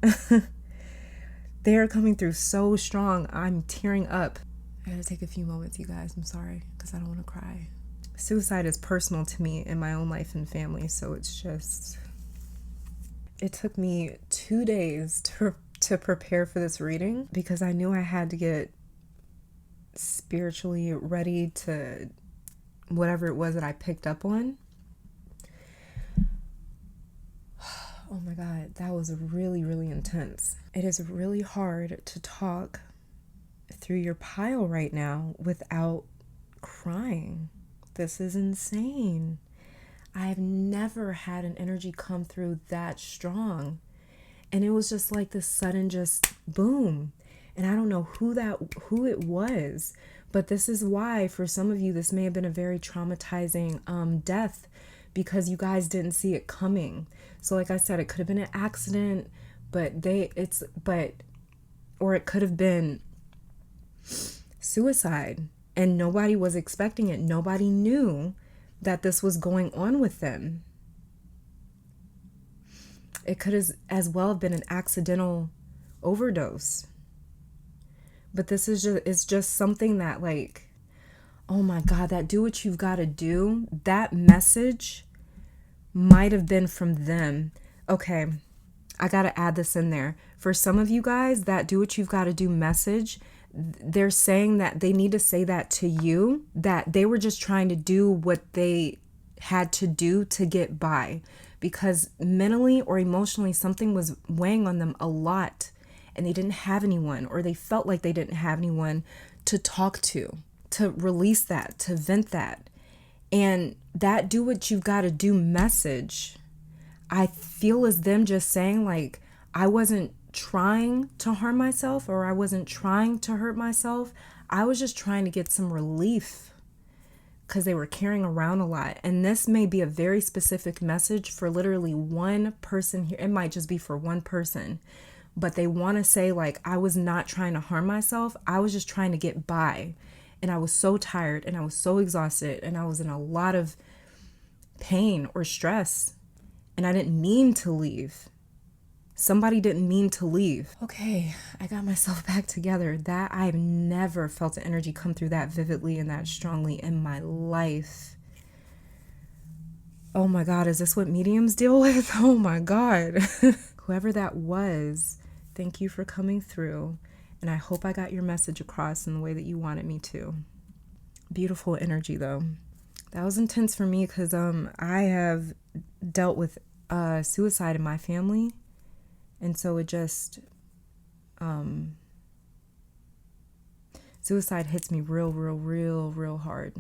They're coming through so strong. I'm tearing up. I gotta take a few moments, you guys. I'm sorry. Because I don't want to cry. Suicide is personal to me in my own life and family. So it's just... It took me 2 days to prepare for this reading. Because I knew I had to get spiritually ready to whatever it was that I picked up on. Oh my God, that was really, really intense. It is really hard to talk through your pile right now without crying. This is insane. I've never had an energy come through that strong. And it was just like this sudden just boom. And I don't know who it was, but this is why for some of you, this may have been a very traumatizing death because you guys didn't see it coming. So like I said, it could have been an accident, or it could have been suicide and nobody was expecting it. Nobody knew that this was going on with them. It could as well have been an accidental overdose. But this is it's just something that like, oh my God, that do what you've got to do. That message might have been from them. Okay, I got to add this in there. For some of you guys, that do what you've got to do message, they're saying that they need to say that to you, that they were just trying to do what they had to do to get by. Because mentally or emotionally, something was weighing on them a lot. And they didn't have anyone, or they felt like they didn't have anyone to talk to release that, to vent that. And that do what you've got to do message, I feel as them just saying like, I wasn't trying to harm myself or I wasn't trying to hurt myself. I was just trying to get some relief because they were carrying around a lot. And this may be a very specific message for literally one person here. It might just be for one person. But they want to say like, I was not trying to harm myself. I was just trying to get by. And I was so tired and I was so exhausted and I was in a lot of pain or stress. And I didn't mean to leave. Somebody didn't mean to leave. Okay, I got myself back together. That I've never felt the energy come through that vividly and that strongly in my life. Oh my God, is this what mediums deal with? Oh my God. Whoever that was, thank you for coming through. And I hope I got your message across in the way that you wanted me to. Beautiful energy though. That was intense for me because I have dealt with suicide in my family. And so it just, suicide hits me real hard.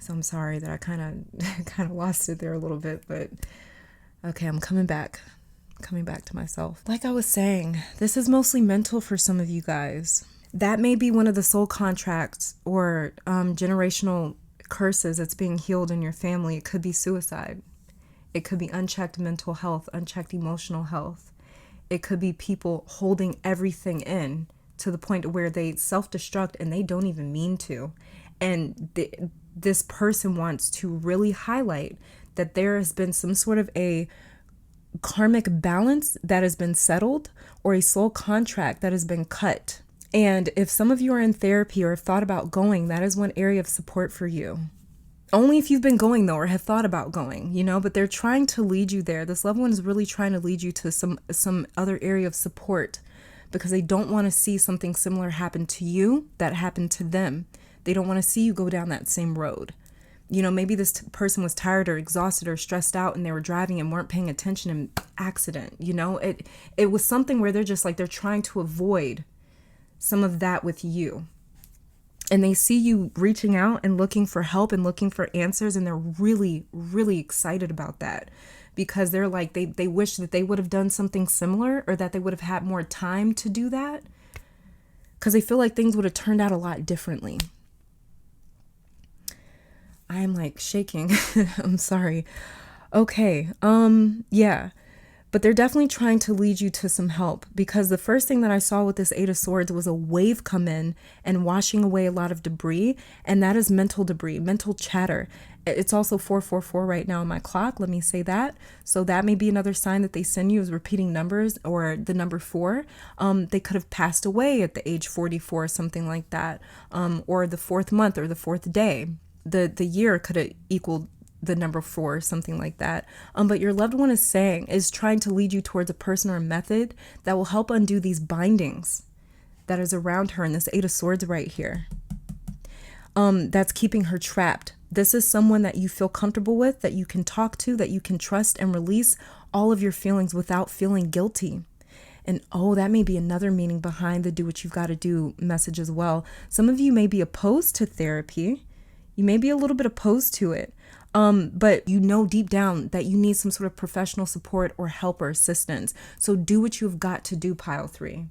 So I'm sorry that I kind of lost it there a little bit, but okay, I'm coming back to myself. Like I was saying, this is mostly mental for some of you guys. That may be one of the soul contracts or generational curses that's being healed in your family. It could be suicide. It could be unchecked mental health, unchecked emotional health. It could be people holding everything in to the point where they self-destruct and they don't even mean to. And this person wants to really highlight that there has been some sort of a karmic balance that has been settled, or a soul contract that has been cut. And if some of you are in therapy or have thought about going, that is one area of support for you. Only if you've been going though, or have thought about going, but they're trying to lead you there. This loved one is really trying to lead you to some other area of support, because they don't want to see something similar happen to you that happened to them. They don't want to see you go down that same road. Maybe this person was tired or exhausted or stressed out and they were driving and weren't paying attention and accident. It was something where they're just like, they're trying to avoid some of that with you. And they see you reaching out and looking for help and looking for answers. And they're really, really excited about that, because they're like, they wish that they would have done something similar, or that they would have had more time to do that, because they feel like things would have turned out a lot differently. I'm like shaking. I'm sorry. Okay. Yeah. But they're definitely trying to lead you to some help, because the first thing that I saw with this Eight of Swords was a wave come in and washing away a lot of debris. And that is mental debris, mental chatter. It's also 444 right now on my clock. Let me say that. So that may be another sign that they send you, is repeating numbers, or the number 4. They could have passed away at the age 44, something like that. Or the 4th month or the 4th day. The year could have equaled the number 4, something like that. But your loved one is trying to lead you towards a person or a method that will help undo these bindings that is around her in this Eight of Swords right here. That's keeping her trapped. This is someone that you feel comfortable with, that you can talk to, that you can trust and release all of your feelings without feeling guilty. And that may be another meaning behind the do what you've got to do message as well. Some of you may be opposed to therapy. You may be a little bit opposed to it. But deep down that you need some sort of professional support or help or assistance. So do what you've got to do, pile 3.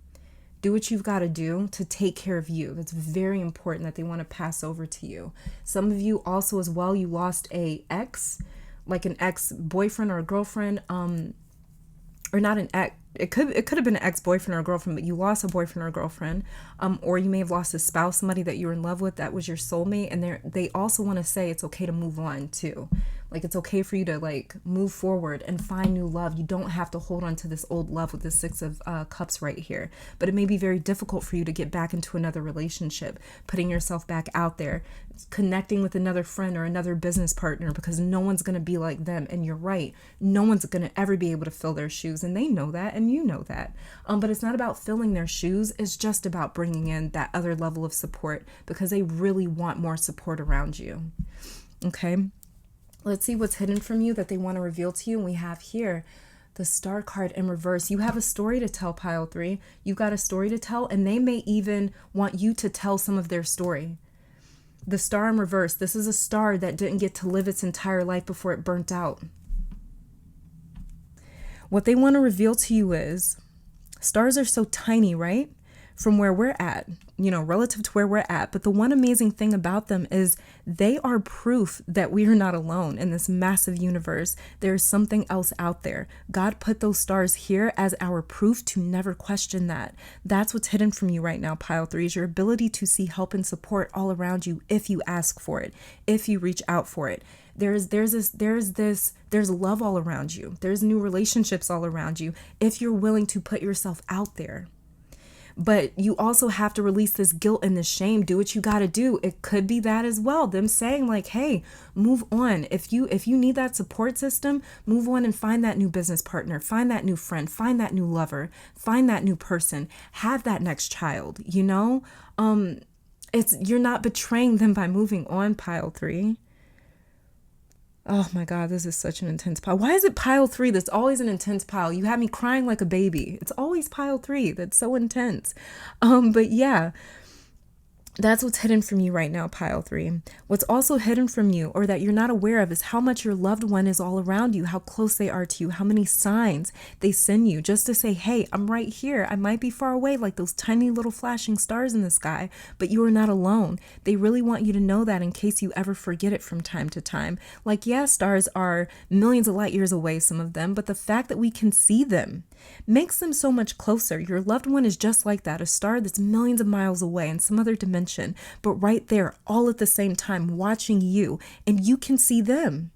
Do what you've got to do to take care of you. That's very important, that they want to pass over to you. Some of you also as well, you lost a ex, like an ex-boyfriend or a girlfriend, or not an ex. It could have been an ex-boyfriend or a girlfriend, but you lost a boyfriend or a girlfriend, or you may have lost a spouse, somebody that you were in love with, that was your soulmate. And they also want to say it's okay to move on too. Like, it's okay for you to like move forward and find new love. You don't have to hold on to this old love with the 6 of Cups right here. But it may be very difficult for you to get back into another relationship, putting yourself back out there, connecting with another friend or another business partner, because no one's going to be like them. And you're right. No one's going to ever be able to fill their shoes. And they know that, and you know that. But it's not about filling their shoes. It's just about bringing in that other level of support, because they really want more support around you. Okay. Let's see what's hidden from you that they want to reveal to you. And we have here the Star card in reverse. You have a story to tell, pile 3. You've got a story to tell, and they may even want you to tell some of their story. The Star in reverse. This is a star that didn't get to live its entire life before it burnt out. What they want to reveal to you is, stars are so tiny, right? From where we're at, relative to where we're at. But the one amazing thing about them is they are proof that we are not alone in this massive universe. There's something else out there. God put those stars here as our proof to never question that. That's what's hidden from you right now, pile 3, is your ability to see help and support all around you if you ask for it, if you reach out for it. There's love all around you. There's new relationships all around you if you're willing to put yourself out there. But you also have to release this guilt and this shame. Do what you got to do. It could be that as well. Them saying like, hey, move on. If you need that support system, move on and find that new business partner, find that new friend, find that new lover, find that new person, have that next child, you're not betraying them by moving on, pile 3. Oh my God, this is such an intense pile. Why is it pile 3 that's always an intense pile? You have me crying like a baby. It's always pile 3 that's so intense. But yeah, That's what's hidden from you right now, pile 3. What's also hidden from you, or that you're not aware of, is how much your loved one is all around you, how close they are to you, how many signs they send you just to say, hey, I'm right here. I might be far away, like those tiny little flashing stars in the sky, but you are not alone. They really want you to know that in case you ever forget it from time to time. Like, yeah, stars are millions of light years away, some of them, but the fact that we can see them makes them so much closer. Your loved one is just like that, a star that's millions of miles away in some other dimension, but right there, all at the same time, watching you, and you can see them.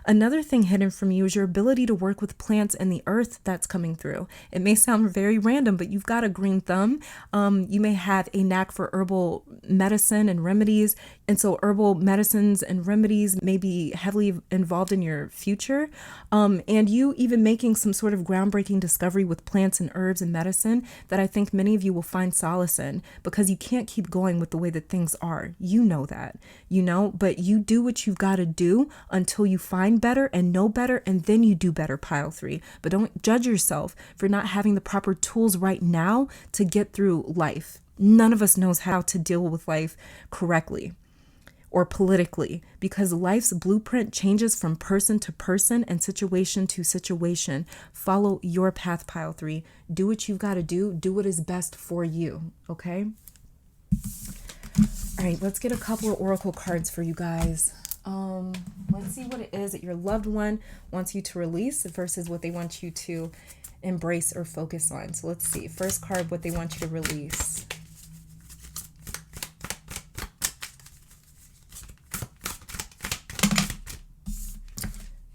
Another thing hidden from you is your ability to work with plants and the earth that's coming through. It may sound very random, but you've got a green thumb. You may have a knack for herbal medicine and remedies. And so herbal medicines and remedies may be heavily involved in your future. And you even making some sort of groundbreaking discovery with plants and herbs and medicine that I think many of you will find solace in, because you can't keep going with the way that things are. You know that, but you do what you've got to do until you find better and know better, and then you do better, pile 3. But don't judge yourself for not having the proper tools right now to get through life. None of us knows how to deal with life correctly or politically, because life's blueprint changes from person to person and situation to situation. Follow your path, pile 3. Do what you've got to do. Do what is best for you. Okay? All right, let's get a couple of oracle cards for you guys. Let's see what it is that your loved one wants you to release versus what they want you to embrace or focus on. So let's see. First card, what they want you to release.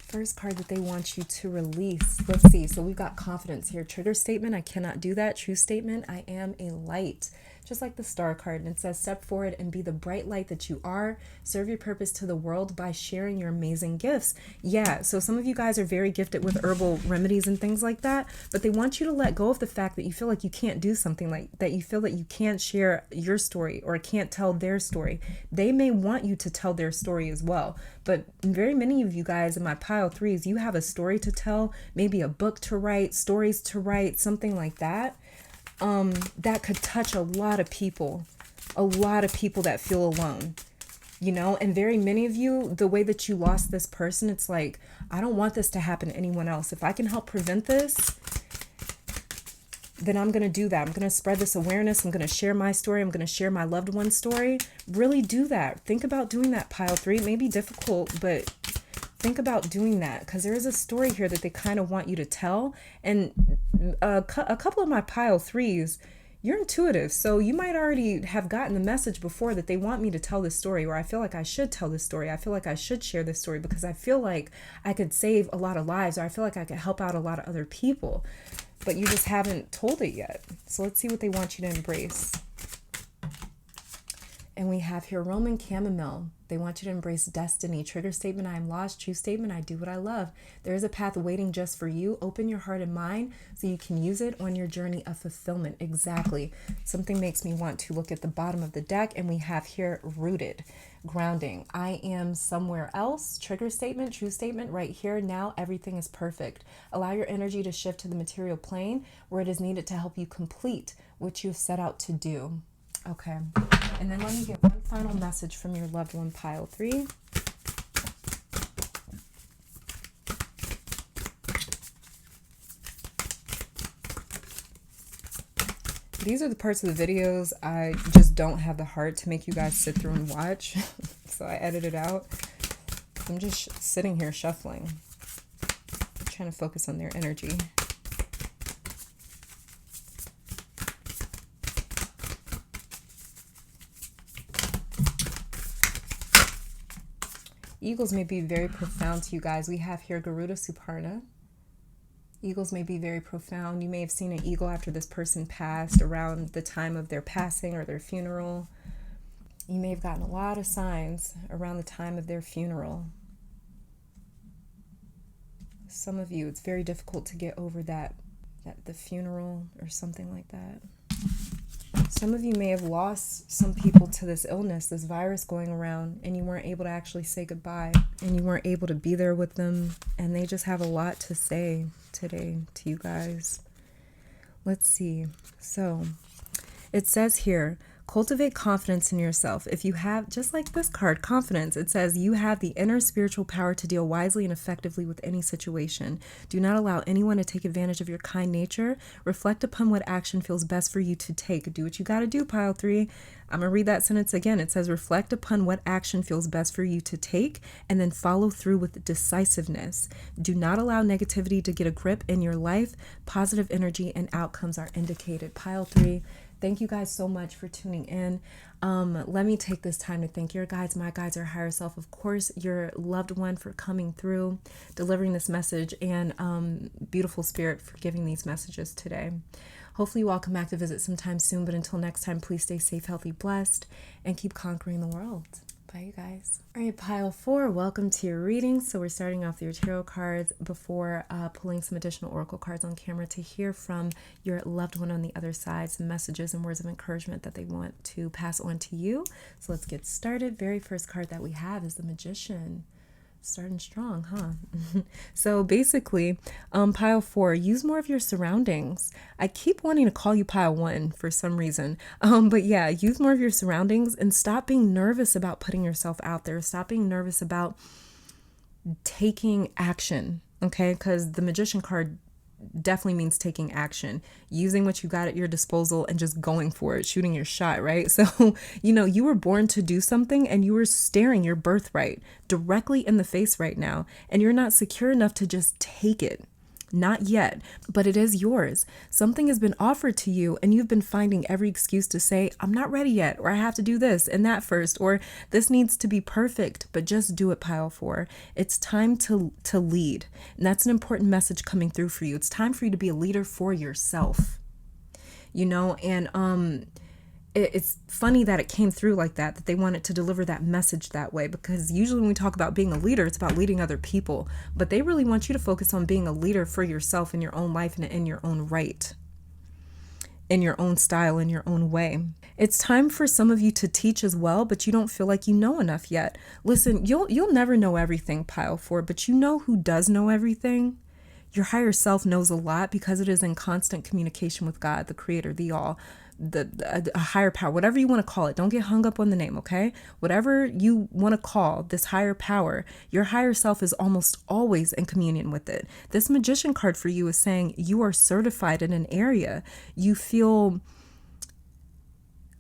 First card that they want you to release. Let's see. So we've got confidence here. Trigger statement, I cannot do that. True statement, I am a light. Just like the star card. And it says, step forward and be the bright light that you are. Serve your purpose to the world by sharing your amazing gifts. Yeah, so some of you guys are very gifted with herbal remedies and things like that, but they want you to let go of the fact that you feel like you can't do something like that. You feel that you can't share your story or can't tell their story. They may want you to tell their story as well. But very many of you guys in my pile 3s, you have a story to tell, maybe a book to write, stories to write, something like that. That could touch a lot of people that feel alone, and very many of you, the way that you lost this person, it's like, I don't want this to happen to anyone else. If I can help prevent this, then I'm going to do that. I'm going to spread this awareness. I'm going to share my story. I'm going to share my loved one's story. Really do that. Think about doing that, pile 3. It may be difficult, but think about doing that, because there is a story here that they kind of want you to tell. And a couple of my pile 3s, you're intuitive, so you might already have gotten the message before that they want me to tell this story, or I feel like I should tell this story. I feel like I should share this story because I feel like I could save a lot of lives, or I feel like I could help out a lot of other people, but you just haven't told it yet. So let's see what they want you to embrace. And we have here Roman chamomile. They want you to embrace destiny. Trigger statement, I am lost. True statement, I do what I love. There is a path waiting just for you. Open your heart and mind so you can use it on your journey of fulfillment. Exactly. Something makes me want to look at the bottom of the deck, and we have here rooted, grounding. I am somewhere else. Trigger statement, true statement, right here now. Everything is perfect. Allow your energy to shift to the material plane where it is needed to help you complete what you've set out to do. Okay, and then let me get one final message from your loved one, pile 3. These are the parts of the videos I just don't have the heart to make you guys sit through and watch, so I edit it out. I'm just sitting here shuffling, trying to focus on their energy. Eagles may be very profound to you guys. We have here Garuda Suparna. Eagles may be very profound. You may have seen an eagle after this person passed around the time of their passing or their funeral. You may have gotten a lot of signs around the time of their funeral. Some of you, it's very difficult to get over that the funeral or something like that. Some of you may have lost some people to this illness, this virus going around, and you weren't able to actually say goodbye, and you weren't able to be there with them, and they just have a lot to say today to you guys. Let's see. So it says here, Cultivate confidence in yourself. If you have, just like this card, confidence, it says you have the inner spiritual power to deal wisely and effectively with any situation. Do not allow anyone to take advantage of your kind nature. Reflect upon what action feels best for you to take. Do what you got to do, pile 3. I'm going to read that sentence again. It says, reflect upon what action feels best for you to take, and then follow through with decisiveness. Do not allow negativity to get a grip in your life. Positive energy and outcomes are indicated. Pile 3. Thank you guys so much for tuning in. Let me take this time to thank your guides, my guides, our higher self, of course, your loved one for coming through, delivering this message, and beautiful spirit for giving these messages today. Hopefully you all come back to visit sometime soon, but until next time, please stay safe, healthy, blessed, and keep conquering the world. Bye, you guys. All right, pile 4, welcome to your reading. So we're starting off your tarot cards before pulling some additional oracle cards on camera to hear from your loved one on the other side, some messages and words of encouragement that they want to pass on to you. So let's get started. Very first card that we have is the Magician. Starting strong, huh? So basically, pile 4, use more of your surroundings. I keep wanting to call you pile 1 for some reason. But yeah, use more of your surroundings and stop being nervous about putting yourself out there. Stop being nervous about taking action, okay? Because the Magician card definitely means taking action, using what you got at your disposal and just going for it, shooting your shot, right? So, you were born to do something and you were staring your birthright directly in the face right now, and you're not secure enough to just take it. Not yet, but it is yours. Something has been offered to you and you've been finding every excuse to say, I'm not ready yet, or I have to do this and that first, or this needs to be perfect, but just do it, pile 4. It's time to lead. And that's an important message coming through for you. It's time for you to be a leader for yourself, and it's funny that it came through like that they wanted to deliver that message that way, because usually when we talk about being a leader, it's about leading other people, but they really want you to focus on being a leader for yourself in your own life and in your own right, in your own style, in your own way. It's time for some of you to teach as well, but you don't feel like you know enough yet. Listen, you'll never know everything, pile 4, but you know who does know everything? Your higher self knows a lot because it is in constant communication with God, the creator, the all, a higher power, whatever you want to call it. Don't get hung up on the name, okay? Whatever you want to call this higher power, your higher self is almost always in communion with it. This Magician card for you is saying you are certified in an area you feel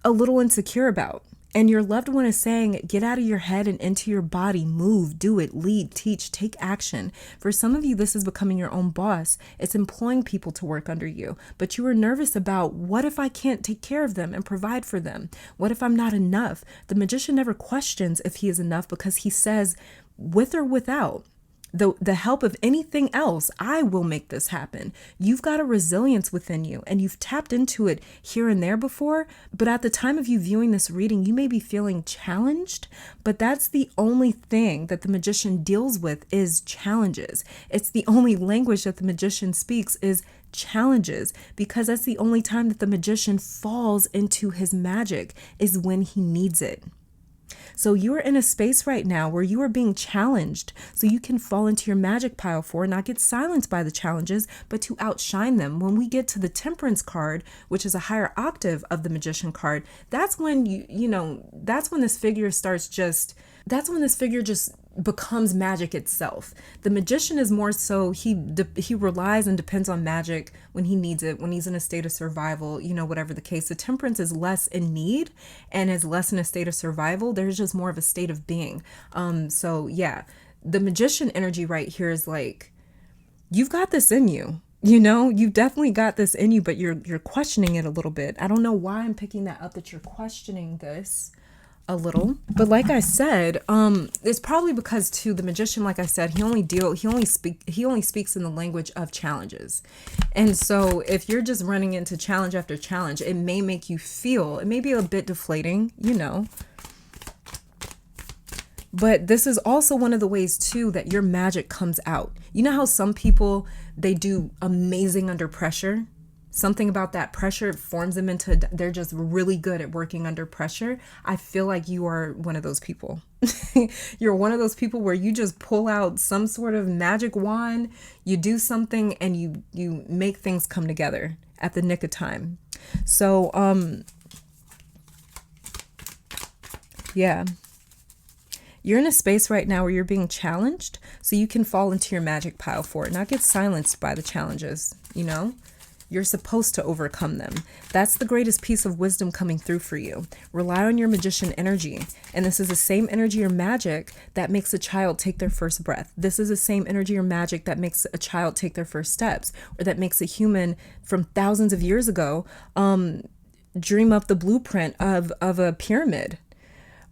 a little insecure about. And your loved one is saying, get out of your head and into your body, move, do it, lead, teach, take action. For some of you, this is becoming your own boss. It's employing people to work under you, but you are nervous about, what if I can't take care of them and provide for them? What if I'm not enough? The Magician never questions if he is enough, because he says, with or without the help of anything else, I will make this happen. You've got a resilience within you and you've tapped into it here and there before, but at the time of you viewing this reading, you may be feeling challenged, but that's the only thing that the Magician deals with is challenges. It's the only language that the Magician speaks is challenges, because that's the only time that the Magician falls into his magic is when he needs it. So you are in a space right now where you are being challenged so you can fall into your magic, pile 4, not get silenced by the challenges, but to outshine them. When we get to the Temperance card, which is a higher octave of the Magician card, that's when that's when this figure just becomes magic itself. The Magician is more so he relies and depends on magic when he needs it, when he's in a state of survival, whatever the case. The Temperance is less in need and is less in a state of survival. There's just more of a state of being. So yeah, the Magician energy right here is like, you've got this in you. You've definitely got this in you, but you're questioning it a little bit. I don't know why I'm picking that up, that you're questioning this a little, but like I said, it's probably because too, the Magician, like I said, he only speaks in the language of challenges. And so if you're just running into challenge after challenge, it may make you feel, it may be a bit deflating, but this is also one of the ways too that your magic comes out. You know how some people, they do amazing under pressure? Something about that pressure forms them into, they're just really good at working under pressure. I feel like you are one of those people. You're one of those people where you just pull out some sort of magic wand, you do something and you make things come together at the nick of time. So, Yeah. You're in a space right now where you're being challenged, so you can fall into your magic pile for it, not get silenced by the challenges, you know? You're supposed to overcome them. That's the greatest piece of wisdom coming through for you. Rely on your magician energy. And this is the same energy or magic that makes a child take their first breath. This is the same energy or magic that makes a child take their first steps, or that makes a human from thousands of years ago dream up the blueprint of a pyramid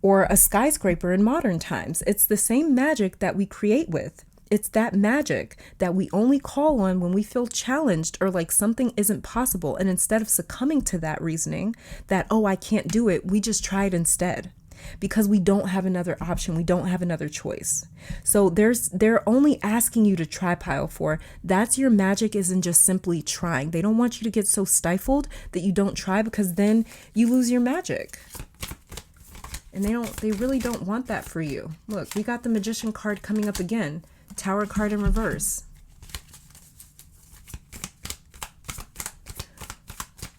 or a skyscraper in modern times. It's the same magic that we create with. It's that magic that we only call on when we feel challenged or like something isn't possible. And instead of succumbing to that reasoning that, oh, I can't do it, we just try it instead because we don't have another option. We don't have another choice. So they're only asking you to try pile 4. That's your magic isn't just simply trying. They don't want you to get so stifled that you don't try, because then you lose your magic. And they really don't want that for you. Look, we got the Magician card coming up again. Tower card in reverse.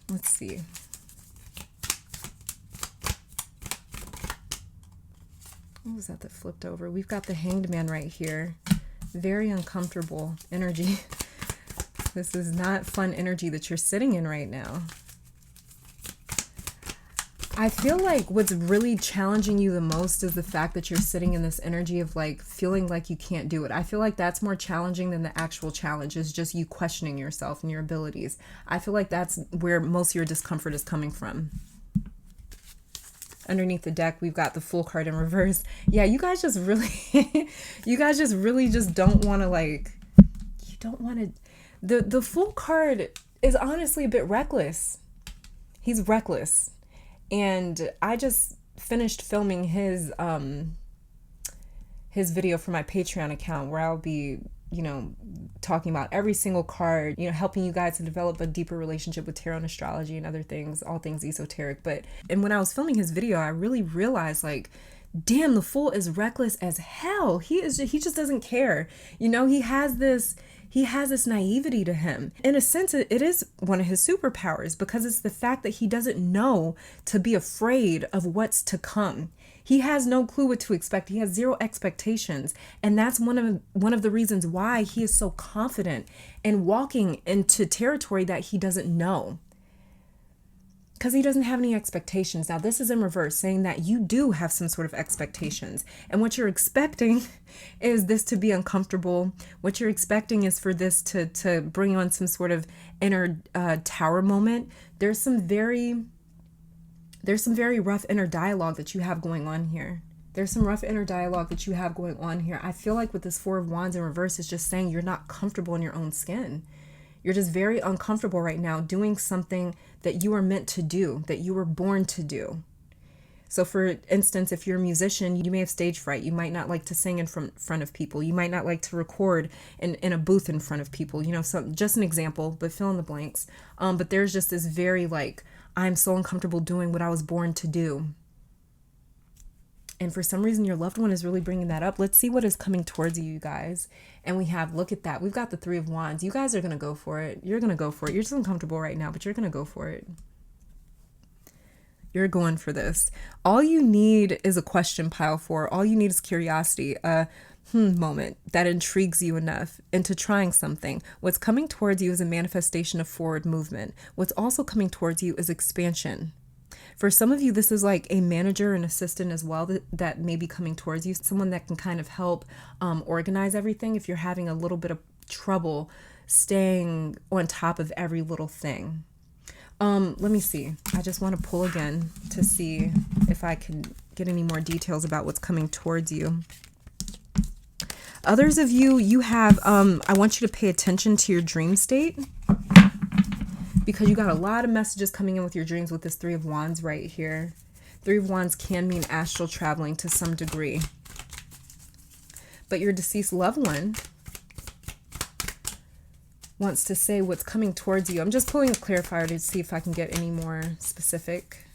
Let's see. What was that flipped over? We've got the Hanged Man right here. Very uncomfortable energy. This is not fun energy that you're sitting in right now. I feel like what's really challenging you the most is the fact that you're sitting in this energy of like feeling like you can't do it. I feel like that's more challenging than the actual challenge, is just you questioning yourself and your abilities. I feel like that's where most of your discomfort is coming from. Underneath the deck, we've got the Fool card in reverse. Yeah, you guys just really, just don't want to you don't want to, the Fool card is honestly a bit reckless. He's reckless. And I just finished filming his video for my Patreon account, where I'll be, talking about every single card, helping you guys to develop a deeper relationship with tarot and astrology and other things, all things esoteric. And when I was filming his video, I really realized, damn, the Fool is reckless as hell. He just doesn't care. He has this naivety to him. In a sense, it is one of his superpowers, because it's the fact that he doesn't know to be afraid of what's to come. He has no clue what to expect. He has zero expectations. And that's one of the reasons why he is so confident in walking into territory that he doesn't know. Because he doesn't have any expectations. Now, this is in reverse, saying that you do have some sort of expectations. And what you're expecting is this to be uncomfortable. What you're expecting is for this to bring on some sort of inner tower moment. There's some very rough inner dialogue that you have going on here. There's some rough inner dialogue that you have going on here. I feel like with this Four of Wands in reverse, it's just saying you're not comfortable in your own skin. You're just very uncomfortable right now doing something that you are meant to do, that you were born to do. So for instance, if you're a musician, you may have stage fright. You might not like to sing in front of people. You might not like to record in a booth in front of people. So just an example, but fill in the blanks. But there's just this very I'm so uncomfortable doing what I was born to do. And for some reason, your loved one is really bringing that up. Let's see what is coming towards you guys. And we have, look at that. We've got the Three of Wands. You guys are going to go for it. You're going to go for it. You're just uncomfortable right now, but you're going to go for it. You're going for this. All you need is a question pile 4. All you need is curiosity, a moment that intrigues you enough into trying something. What's coming towards you is a manifestation of forward movement. What's also coming towards you is expansion. For some of you, this is like a manager and assistant as well that may be coming towards you. Someone that can kind of help organize everything if you're having a little bit of trouble staying on top of every little thing. Let me see. I just want to pull again to see if I can get any more details about what's coming towards you. Others of you, you have, I want you to pay attention to your dream state, because you got a lot of messages coming in with your dreams with this Three of Wands right here. Three of Wands can mean astral traveling to some degree. But your deceased loved one wants to say what's coming towards you. I'm just pulling a clarifier to see if I can get any more specific.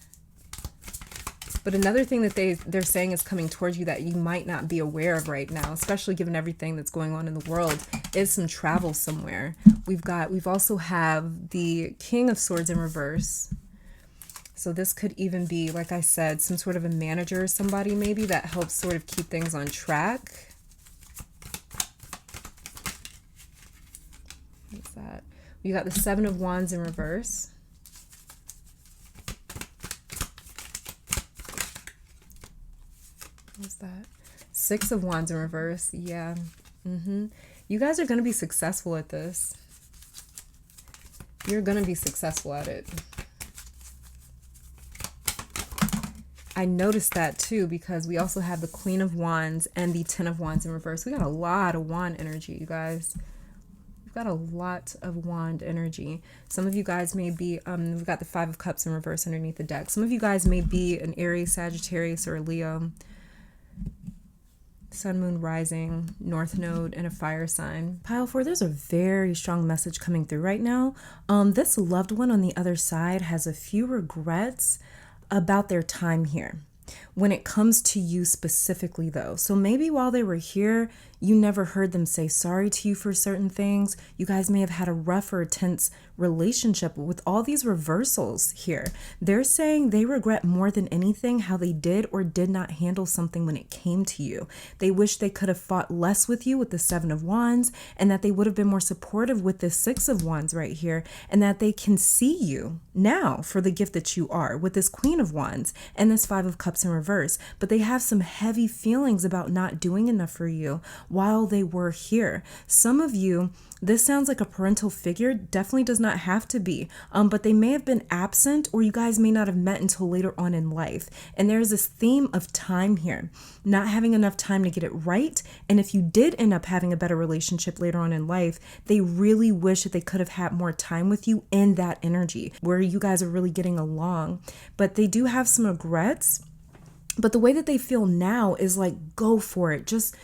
But another thing that they're saying is coming towards you that you might not be aware of right now, especially given everything that's going on in the world, is some travel somewhere. We've also have the King of Swords in reverse. So this could even be, like I said, some sort of a manager or somebody maybe that helps sort of keep things on track. What's that? You got the Seven of Wands in reverse. What's that? Six of Wands in reverse. Yeah. You guys are going to be successful at this. You're going to be successful at it. I noticed that too, because we also have the Queen of Wands and the Ten of Wands in reverse. We got a lot of wand energy, you guys. We've got a lot of wand energy. Some of you guys may be, we've got the Five of Cups in reverse underneath the deck. Some of you guys may be an Aries, Sagittarius, or a Leo. Sun, Moon, Rising, North Node, and a fire sign. Pile 4, there's a very strong message coming through right now. This loved one on the other side has a few regrets about their time here when it comes to you specifically, though. So maybe while they were here, you never heard them say sorry to you for certain things. You guys may have had a rough or tense relationship. With all these reversals here, they're saying they regret more than anything how they did or did not handle something when it came to you. They wish they could have fought less with you with the Seven of Wands, and that they would have been more supportive with this Six of Wands right here, and that they can see you now for the gift that you are with this Queen of Wands and this Five of Cups in reverse. But they have some heavy feelings about not doing enough for you while they were here. Some of you, this sounds like a parental figure, definitely does not have to be, but they may have been absent, or you guys may not have met until later on in life. And there's this theme of time here, not having enough time to get it right. And if you did end up having a better relationship later on in life, they really wish that they could have had more time with you in that energy where you guys are really getting along. But they do have some regrets. But the way that they feel now is like, go for it. Just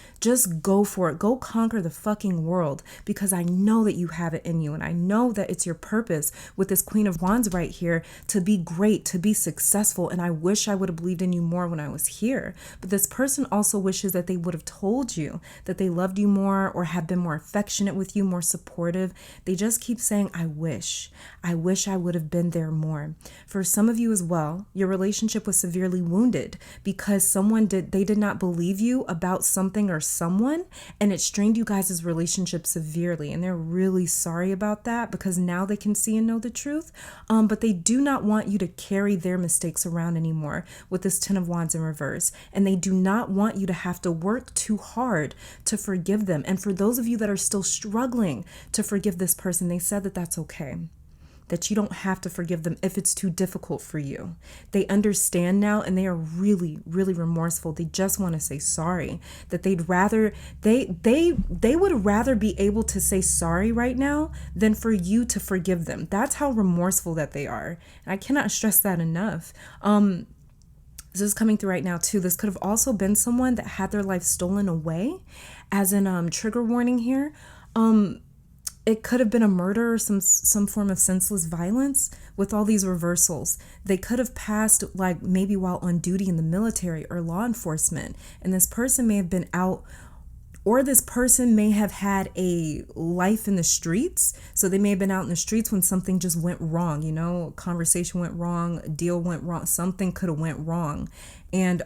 go for it. Go conquer the fucking world, because I know that you have it in you. And I know that it's your purpose with this Queen of Wands right here to be great, to be successful. And I wish I would have believed in you more when I was here. But this person also wishes that they would have told you that they loved you more, or have been more affectionate with you, more supportive. They just keep saying, I wish I would have been there more. For some of you as well, your relationship was severely wounded because they did not believe you about something or someone, and it strained you guys' relationship severely. And they're really sorry about that, because now they can see and know the truth. But they do not want you to carry their mistakes around anymore with this Ten of Wands in reverse. And they do not want you to have to work too hard to forgive them. And for those of you that are still struggling to forgive this person, they said that that's okay, that you don't have to forgive them if it's too difficult for you. They understand now, and they are really, really remorseful. They just want to say sorry, that they would rather be able to say sorry right now than for you to forgive them. That's how remorseful that they are. And I cannot stress that enough. This is coming through right now too. This could have also been someone that had their life stolen away, as in trigger warning here. It could have been a murder or some form of senseless violence with all these reversals. They could have passed, like maybe while on duty in the military or law enforcement. And this person may have been out, or this person may have had a life in the streets. So they may have been out in the streets when something just went wrong, a conversation went wrong, a deal went wrong, something could have went wrong. And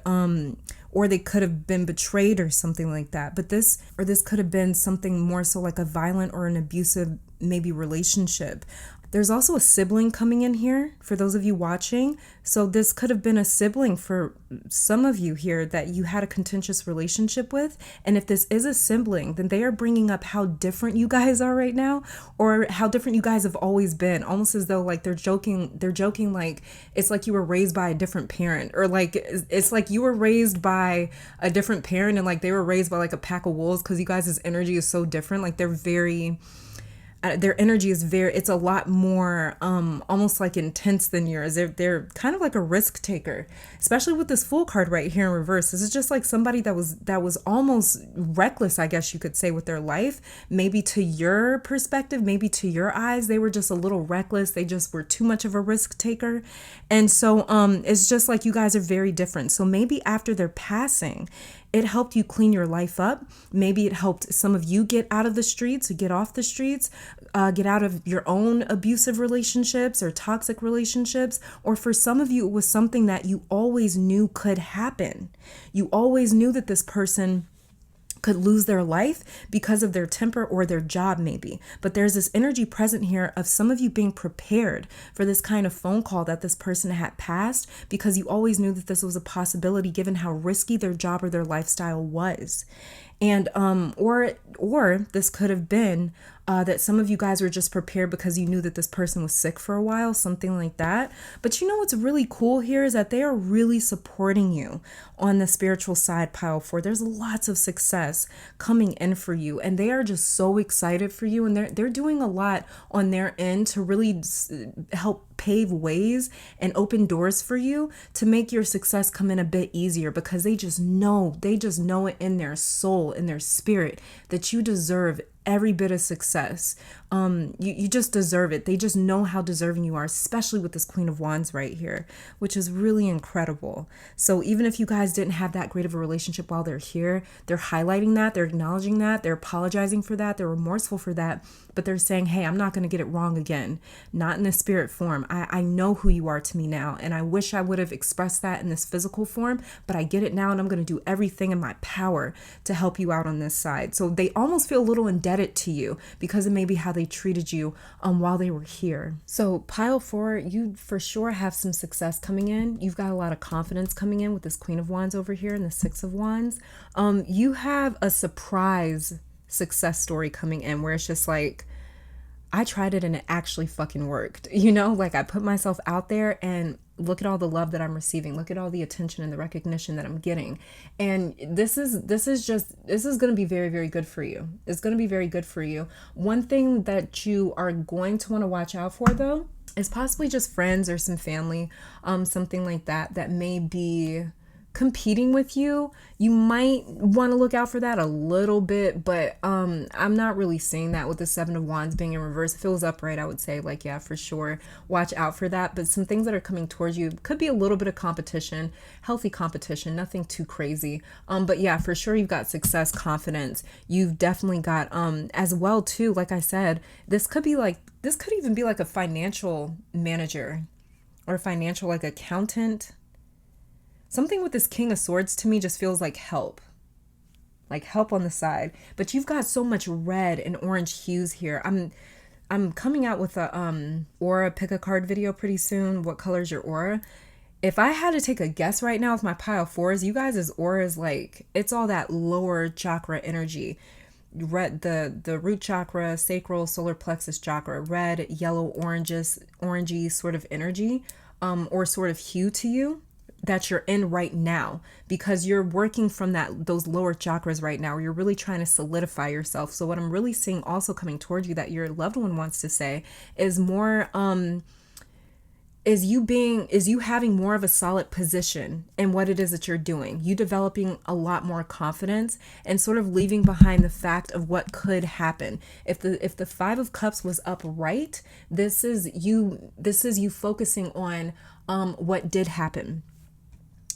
or they could have been betrayed or something like that. But this could have been something more so like a violent or an abusive maybe relationship. There's also a sibling coming in here for those of you watching. So this could have been a sibling for some of you here that you had a contentious relationship with. And if this is a sibling, then they are bringing up how different you guys are right now, or how different you guys have always been, almost as though like they're joking like it's like you were raised by a different parent, or like it's like you were raised by a different parent and like they were raised by like a pack of wolves, because you guys' energy is so different. Like their energy is it's a lot more almost like intense than yours. They're kind of like a risk taker, especially with this Fool card right here in reverse. This is just like somebody that was almost reckless, I guess you could say, with their life. Maybe to your perspective, maybe to your eyes, they were just a little reckless. They just were too much of a risk taker. And so it's just like you guys are very different. So maybe after their passing, It helped you clean your life up. Maybe it helped some of you get out of the streets, get off the streets, get out of your own abusive relationships or toxic relationships. Or for some of you, it was something that you always knew could happen. You always knew that this person could lose their life because of their temper or their job maybe. But there's this energy present here of some of you being prepared for this kind of phone call that this person had passed, because you always knew that this was a possibility given how risky their job or their lifestyle was. And or this could have been that some of you guys were just prepared because you knew that this person was sick for a while, something like that. But you know what's really cool here is that they are really supporting you on the spiritual side, pile 4. There's lots of success coming in for you, and they are just so excited for you, and they're doing a lot on their end to really help pave ways and open doors for you to make your success come in a bit easier, because they just know it in their soul, in their spirit, that you deserve every bit of success. You just deserve it. They just know how deserving you are, especially with this Queen of Wands right here, which is really incredible. So even if you guys didn't have that great of a relationship while they're here, they're highlighting that, they're acknowledging that, they're apologizing for that, they're remorseful for that, but they're saying, hey, I'm not going to get it wrong again. Not in the spirit form. I know who you are to me now, and I wish I would have expressed that in this physical form, but I get it now, and I'm going to do everything in my power to help you out on this side. So they almost feel a little indebted to you because of maybe how they treated you while they were here. So pile 4, you for sure have some success coming in. You've got a lot of confidence coming in with this Queen of Wands over here and the 6 of Wands. You have a surprise success story coming in where it's just like, I tried it and it actually fucking worked. You know, like I put myself out there and look at all the love that I'm receiving. Look at all the attention and the recognition that I'm getting. And this is going to be very, very good for you. It's going to be very good for you. One thing that you are going to want to watch out for though is possibly just friends or some family, something like that may be competing with you. You might want to look out for that a little bit, but I'm not really seeing that with the 7 of Wands being in reverse. If it was upright, I would say like, yeah, for sure, watch out for that. But some things that are coming towards you could be a little bit of competition, healthy competition, nothing too crazy. But yeah, for sure, you've got success, confidence. You've definitely got as well too, like I said, this could even be like a financial manager or a financial like accountant. Something with this King of Swords to me just feels like help on the side. But you've got so much red and orange hues here. I'm coming out with a aura pick a card video pretty soon. What color is your aura? If I had to take a guess right now with my pile 4s, you guys' aura is like, it's all that lower chakra energy. Red, the root chakra, sacral, solar plexus chakra, red, yellow, orangey sort of energy, or sort of hue to you that you're in right now, because you're working from those lower chakras right now, where you're really trying to solidify yourself. So what I'm really seeing also coming towards you that your loved one wants to say is more is you having more of a solid position in what it is that you're doing, you developing a lot more confidence and sort of leaving behind the fact of what could happen. If the 5 of Cups was upright, this is you focusing on what did happen.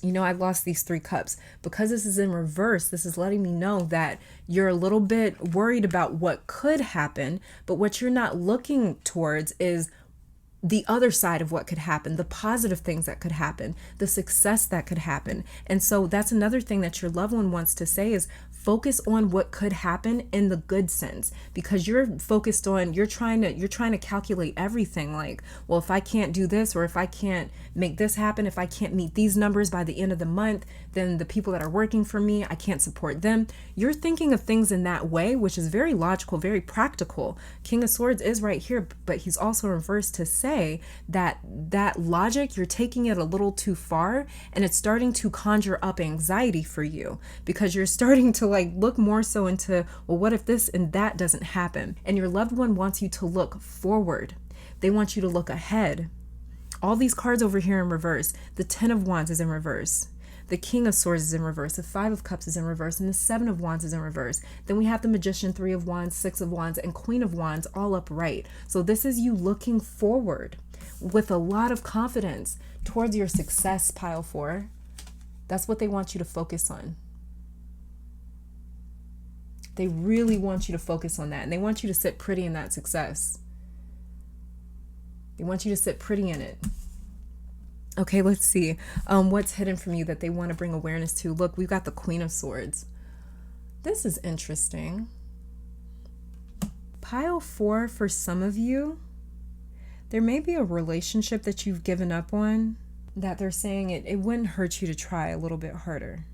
You know, I lost these 3 cups. Because this is in reverse, this is letting me know that you're a little bit worried about what could happen, but what you're not looking towards is the other side of what could happen, the positive things that could happen, the success that could happen. And so that's another thing that your loved one wants to say is focus on what could happen in the good sense, because you're focused on, you're trying to calculate everything like, well, if I can't do this, or if I can't make this happen, if I can't meet these numbers by the end of the month, then the people that are working for me, I can't support them. You're thinking of things in that way, which is very logical, very practical. King of Swords is right here, but he's also reversed to say that logic, you're taking it a little too far, and it's starting to conjure up anxiety for you, because you're starting to like look more so into, well, what if this and that doesn't happen? And your loved one wants you to look forward. They want you to look ahead. All these cards over here in reverse. The 10 of Wands is in reverse. The King of Swords is in reverse. The 5 of Cups is in reverse. And the 7 of Wands is in reverse. Then we have the Magician, 3 of Wands, 6 of Wands, and Queen of Wands all upright. So this is you looking forward with a lot of confidence towards your success, pile 4. That's what they want you to focus on. They really want you to focus on that. And they want you to sit pretty in that success. They want you to sit pretty in it. Okay, let's see. What's hidden from you that they want to bring awareness to? Look, we've got the Queen of Swords. This is interesting. Pile 4, for some of you, there may be a relationship that you've given up on that they're saying it wouldn't hurt you to try a little bit harder.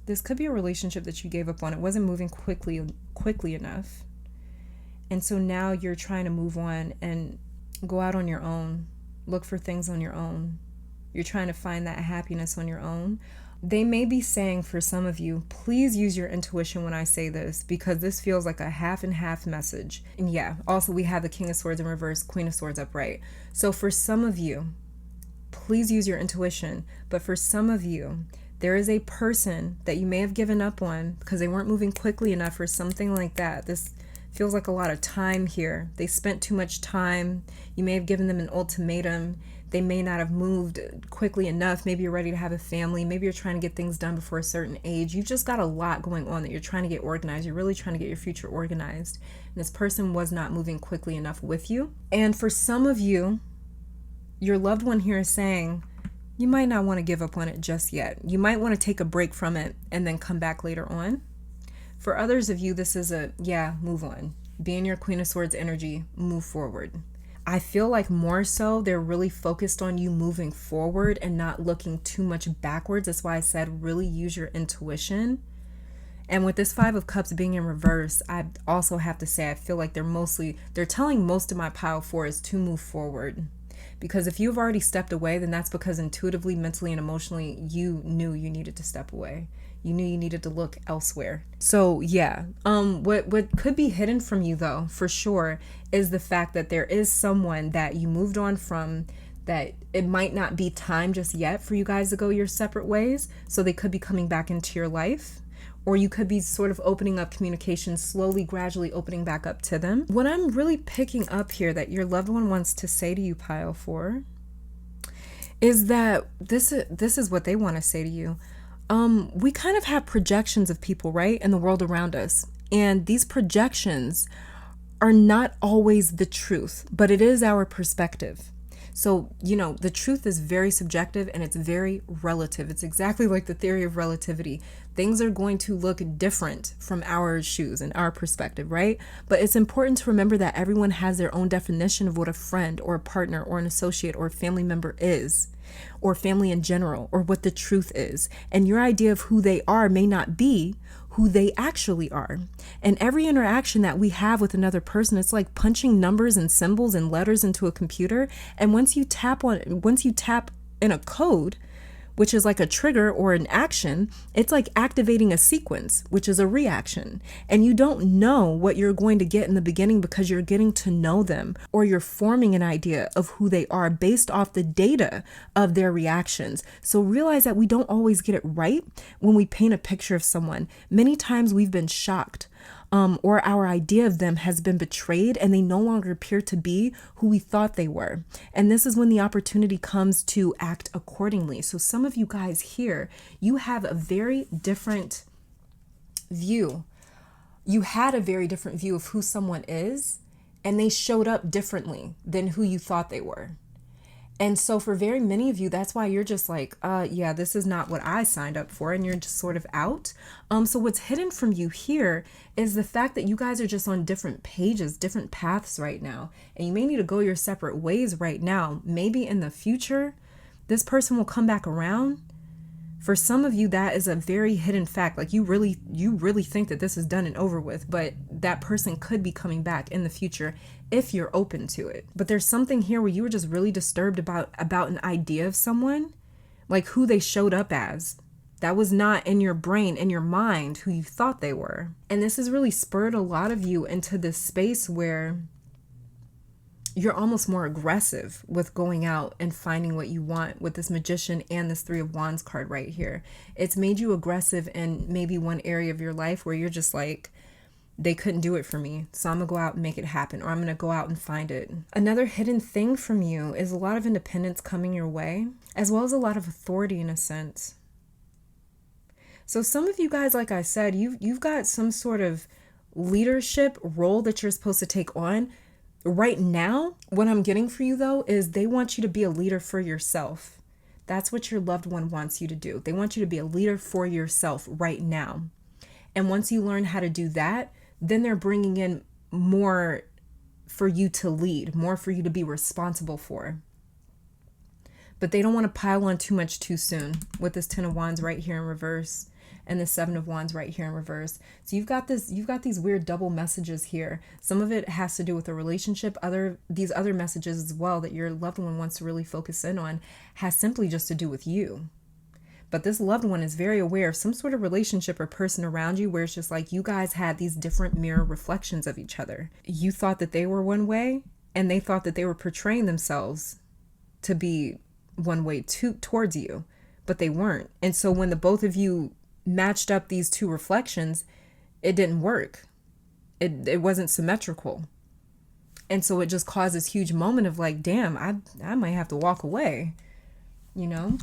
This could be a relationship that you gave up on. It wasn't moving quickly enough. And so now you're trying to move on and go out on your own. Look for things on your own. You're trying to find that happiness on your own. They may be saying, for some of you, please use your intuition when I say this, because this feels like a half and half message. And yeah, also we have the King of Swords in reverse, Queen of Swords upright. So for some of you, please use your intuition. But for some of you, there is a person that you may have given up on because they weren't moving quickly enough or something like that. This feels like a lot of time here. They spent too much time. You may have given them an ultimatum. They may not have moved quickly enough. Maybe you're ready to have a family. Maybe you're trying to get things done before a certain age. You've just got a lot going on that you're trying to get organized. You're really trying to get your future organized. And this person was not moving quickly enough with you. And for some of you, your loved one here is saying, you might not want to give up on it just yet. You might want to take a break from it and then come back later on. For others of you, this is move on. Be in your Queen of Swords energy, move forward. I feel like more so they're really focused on you moving forward and not looking too much backwards. That's why I said really use your intuition. And with this 5 of Cups being in reverse, I also have to say I feel like they're telling most of my pile 4s to move forward. Because if you've already stepped away, then that's because intuitively, mentally, and emotionally, you knew you needed to step away. You knew you needed to look elsewhere. So yeah, what could be hidden from you though, for sure, is the fact that there is someone that you moved on from, that it might not be time just yet for you guys to go your separate ways. So they could be coming back into your life. Or you could be sort of opening up communication, slowly, gradually opening back up to them. What I'm really picking up here that your loved one wants to say to you, pile 4, is that this is what they want to say to you. We kind of have projections of people, right, in the world around us. And these projections are not always the truth, but it is our perspective. So, the truth is very subjective and it's very relative. It's exactly like the theory of relativity. Things are going to look different from our shoes and our perspective, right? But it's important to remember that everyone has their own definition of what a friend or a partner or an associate or a family member is, or family in general, or what the truth is. And your idea of who they are may not be who they actually are. And every interaction that we have with another person, it's like punching numbers and symbols and letters into a computer. And once you tap in a code, which is like a trigger or an action, it's like activating a sequence, which is a reaction. And you don't know what you're going to get in the beginning because you're getting to know them, or you're forming an idea of who they are based off the data of their reactions. So realize that we don't always get it right when we paint a picture of someone. Many times we've been shocked. Or our idea of them has been betrayed and they no longer appear to be who we thought they were. And this is when the opportunity comes to act accordingly. So some of you guys here, you have a very different view. You had a very different view of who someone is, and they showed up differently than who you thought they were. And so for very many of you, that's why you're just like, this is not what I signed up for. And you're just sort of out. So what's hidden from you here is the fact that you guys are just on different pages, different paths right now. And you may need to go your separate ways right now. Maybe in the future, this person will come back around. For some of you, that is a very hidden fact. Like you really think that this is done and over with, but that person could be coming back in the future if you're open to it. But there's something here where you were just really disturbed about an idea of someone, like who they showed up as. That was not in your brain, in your mind, who you thought they were. And this has really spurred a lot of you into this space where you're almost more aggressive with going out and finding what you want with this Magician and this 3 of Wands card right here. It's made you aggressive in maybe one area of your life where you're just like, they couldn't do it for me, so I'm gonna go out and make it happen, or I'm gonna go out and find it. Another hidden thing from you is a lot of independence coming your way, as well as a lot of authority in a sense. So some of you guys, like I said, you've got some sort of leadership role that you're supposed to take on. Right now, what I'm getting for you though is they want you to be a leader for yourself. That's what your loved one wants you to do. They want you to be a leader for yourself right now. And once you learn how to do that, then they're bringing in more for you to lead, more for you to be responsible for. But they don't want to pile on too much too soon with this 10 of Wands right here in reverse and the 7 of Wands right here in reverse. So you've got these weird double messages here. Some of it has to do with a relationship. These other messages as well that your loved one wants to really focus in on has simply just to do with you. But this loved one is very aware of some sort of relationship or person around you where it's just like you guys had these different mirror reflections of each other. You thought that they were one way and they thought that they were portraying themselves to be one way towards you, but they weren't. And so when the both of you matched up these two reflections, it didn't work. It wasn't symmetrical. And so it just caused this huge moment of like, damn, I might have to walk away, you know?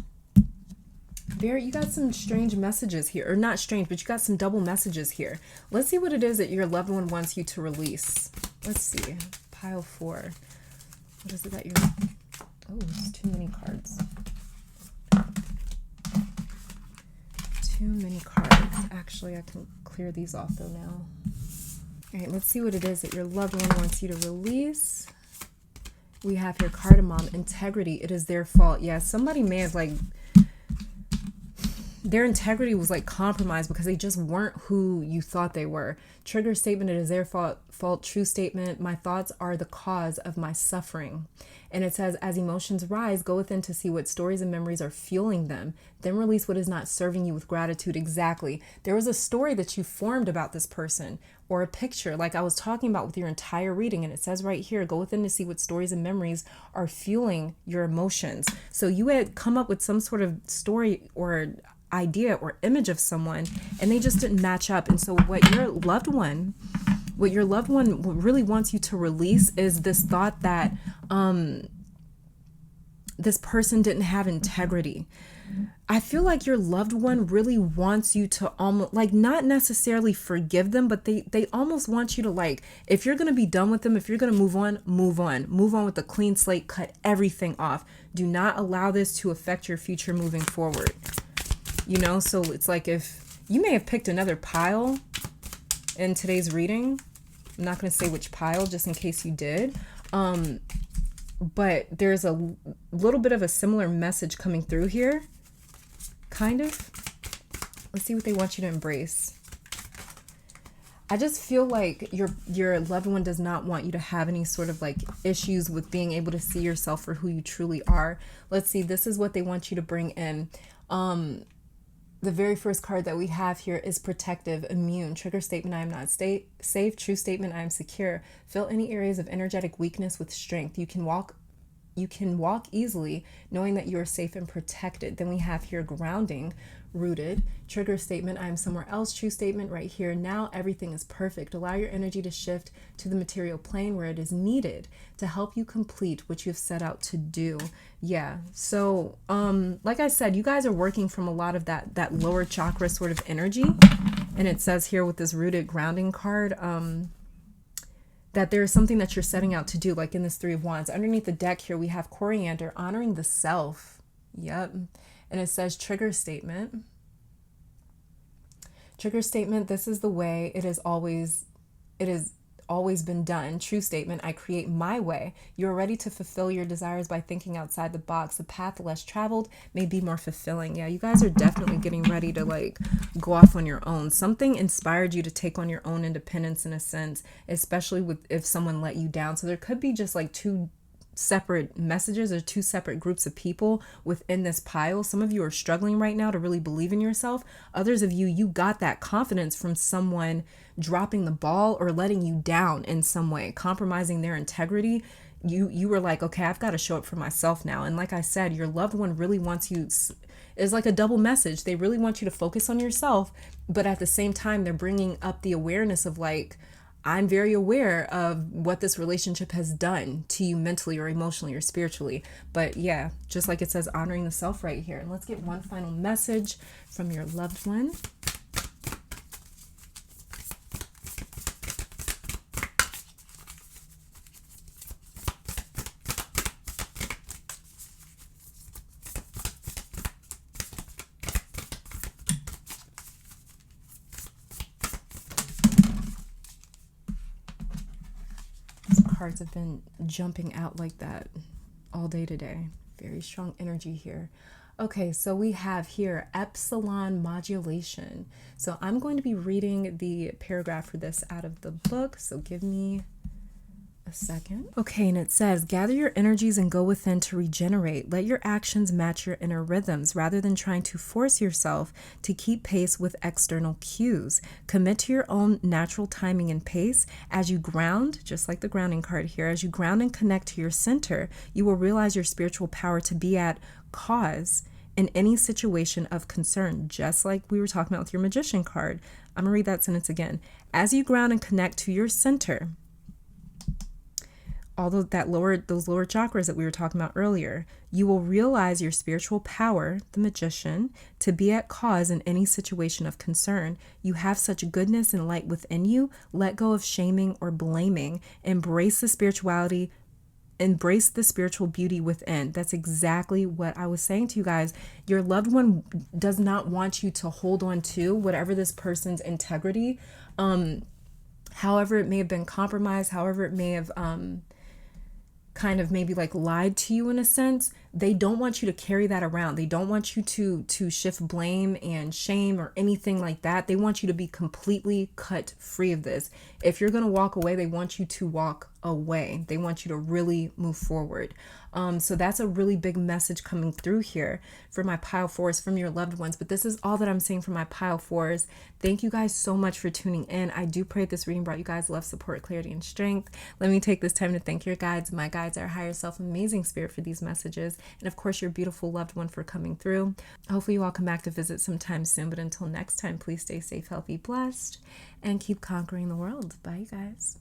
You got some strange messages here, or not strange, but you got some double messages here. Let's see what it is that your loved one wants you to release. Let's see. Pile 4. What is it that you're... Oh, there's too many cards. Too many cards. Actually, I can clear these off though now. All right, let's see what it is that your loved one wants you to release. We have here cardamom, integrity. It is their fault. Yeah, somebody may have like... Their integrity was like compromised because they just weren't who you thought they were. Trigger statement, it is their fault. True statement, my thoughts are the cause of my suffering. And it says, as emotions rise, go within to see what stories and memories are fueling them. Then release what is not serving you with gratitude. Exactly. There was a story that you formed about this person or a picture like I was talking about with your entire reading. And it says right here, go within to see what stories and memories are fueling your emotions. So you had come up with some sort of story or idea or image of someone and they just didn't match up. And so what your loved one really wants you to release is this thought that this person didn't have integrity. I feel like your loved one really wants you to almost like not necessarily forgive them, but they almost want you to like, if you're going to be done with them, if you're going to move on with a clean slate, cut everything off. Do not allow this to affect your future moving forward. You know, so it's like if you may have picked another pile in today's reading. I'm not going to say which pile just in case you did. But there's a little bit of a similar message coming through here. Kind of. Let's see what they want you to embrace. I just feel like your loved one does not want you to have any sort of like issues with being able to see yourself for who you truly are. Let's see. This is what they want you to bring in. The very first card that we have here is protective, immune. Trigger statement, I am not safe. True statement, I am secure. Fill any areas of energetic weakness with strength. You can walk easily knowing that you are safe and protected. Then we have here grounding, rooted. Trigger statement, I am somewhere else. True statement right here. Now everything is perfect. Allow your energy to shift to the material plane where it is needed to help you complete what you have set out to do. Yeah. So, like I said, you guys are working from a lot of that lower chakra sort of energy. And it says here with this rooted grounding card, that there is something that you're setting out to do, like in this 3 of Wands. Underneath the deck here, we have coriander, honoring the self. Yep. And it says trigger statement. Trigger statement, this is the way it has always been done. True statement, I create my way. You are ready to fulfill your desires by thinking outside the box. The path less traveled may be more fulfilling. Yeah, you guys are definitely getting ready to like go off on your own. Something inspired you to take on your own independence in a sense, especially if someone let you down. So there could be just like 2 separate messages or 2 separate groups of people within this pile. Some of you are struggling right now to really believe in yourself. Others of you got that confidence from someone dropping the ball or letting you down in some way, compromising their integrity. You were like, okay, I've got to show up for myself now. And like I said, your loved one really wants you, is like a double message. They really want you to focus on yourself, but at the same time, they're bringing up the awareness of like, I'm very aware of what this relationship has done to you mentally or emotionally or spiritually. But yeah, just like it says, honoring the self right here. And let's get one final message from your loved one. Cards have been jumping out like that all day today. Very strong energy here. Okay, so we have here epsilon modulation. So I'm going to be reading the paragraph for this out of the book. So give me a second. Okay, and it says, gather your energies and go within to regenerate. Let your actions match your inner rhythms rather than trying to force yourself to keep pace with external cues. Commit to your own natural timing and pace. As you ground, just like the grounding card here, as you ground and connect to your center, you will realize your spiritual power to be at cause in any situation of concern, just like we were talking about with your magician card. I'm gonna read that sentence again. As you ground and connect to your center, although those lower chakras that we were talking about earlier, you will realize your spiritual power, the magician, to be at cause in any situation of concern. You have such goodness and light within you. Let go of shaming or blaming. Embrace the spirituality. Embrace the spiritual beauty within. That's exactly what I was saying to you guys. Your loved one does not want you to hold on to whatever this person's integrity, however it may have been compromised, however it may have kind of maybe like lied to you in a sense. They don't want you to carry that around. They don't want you to shift blame and shame or anything like that. They want you to be completely cut free of this. If you're going to walk away, they want you to walk away. They want you to really move forward. So that's a really big message coming through here for my pile fours from your loved ones. But this is all that I'm saying for my pile fours. Thank you guys so much for tuning in. I do pray this reading brought you guys love, support, clarity, and strength. Let me take this time to thank your guides, my guides, our higher self, amazing spirit for these messages. And of course, your beautiful loved one for coming through. Hopefully you all come back to visit sometime soon. But until next time, please stay safe, healthy, blessed, and keep conquering the world. Bye, you guys.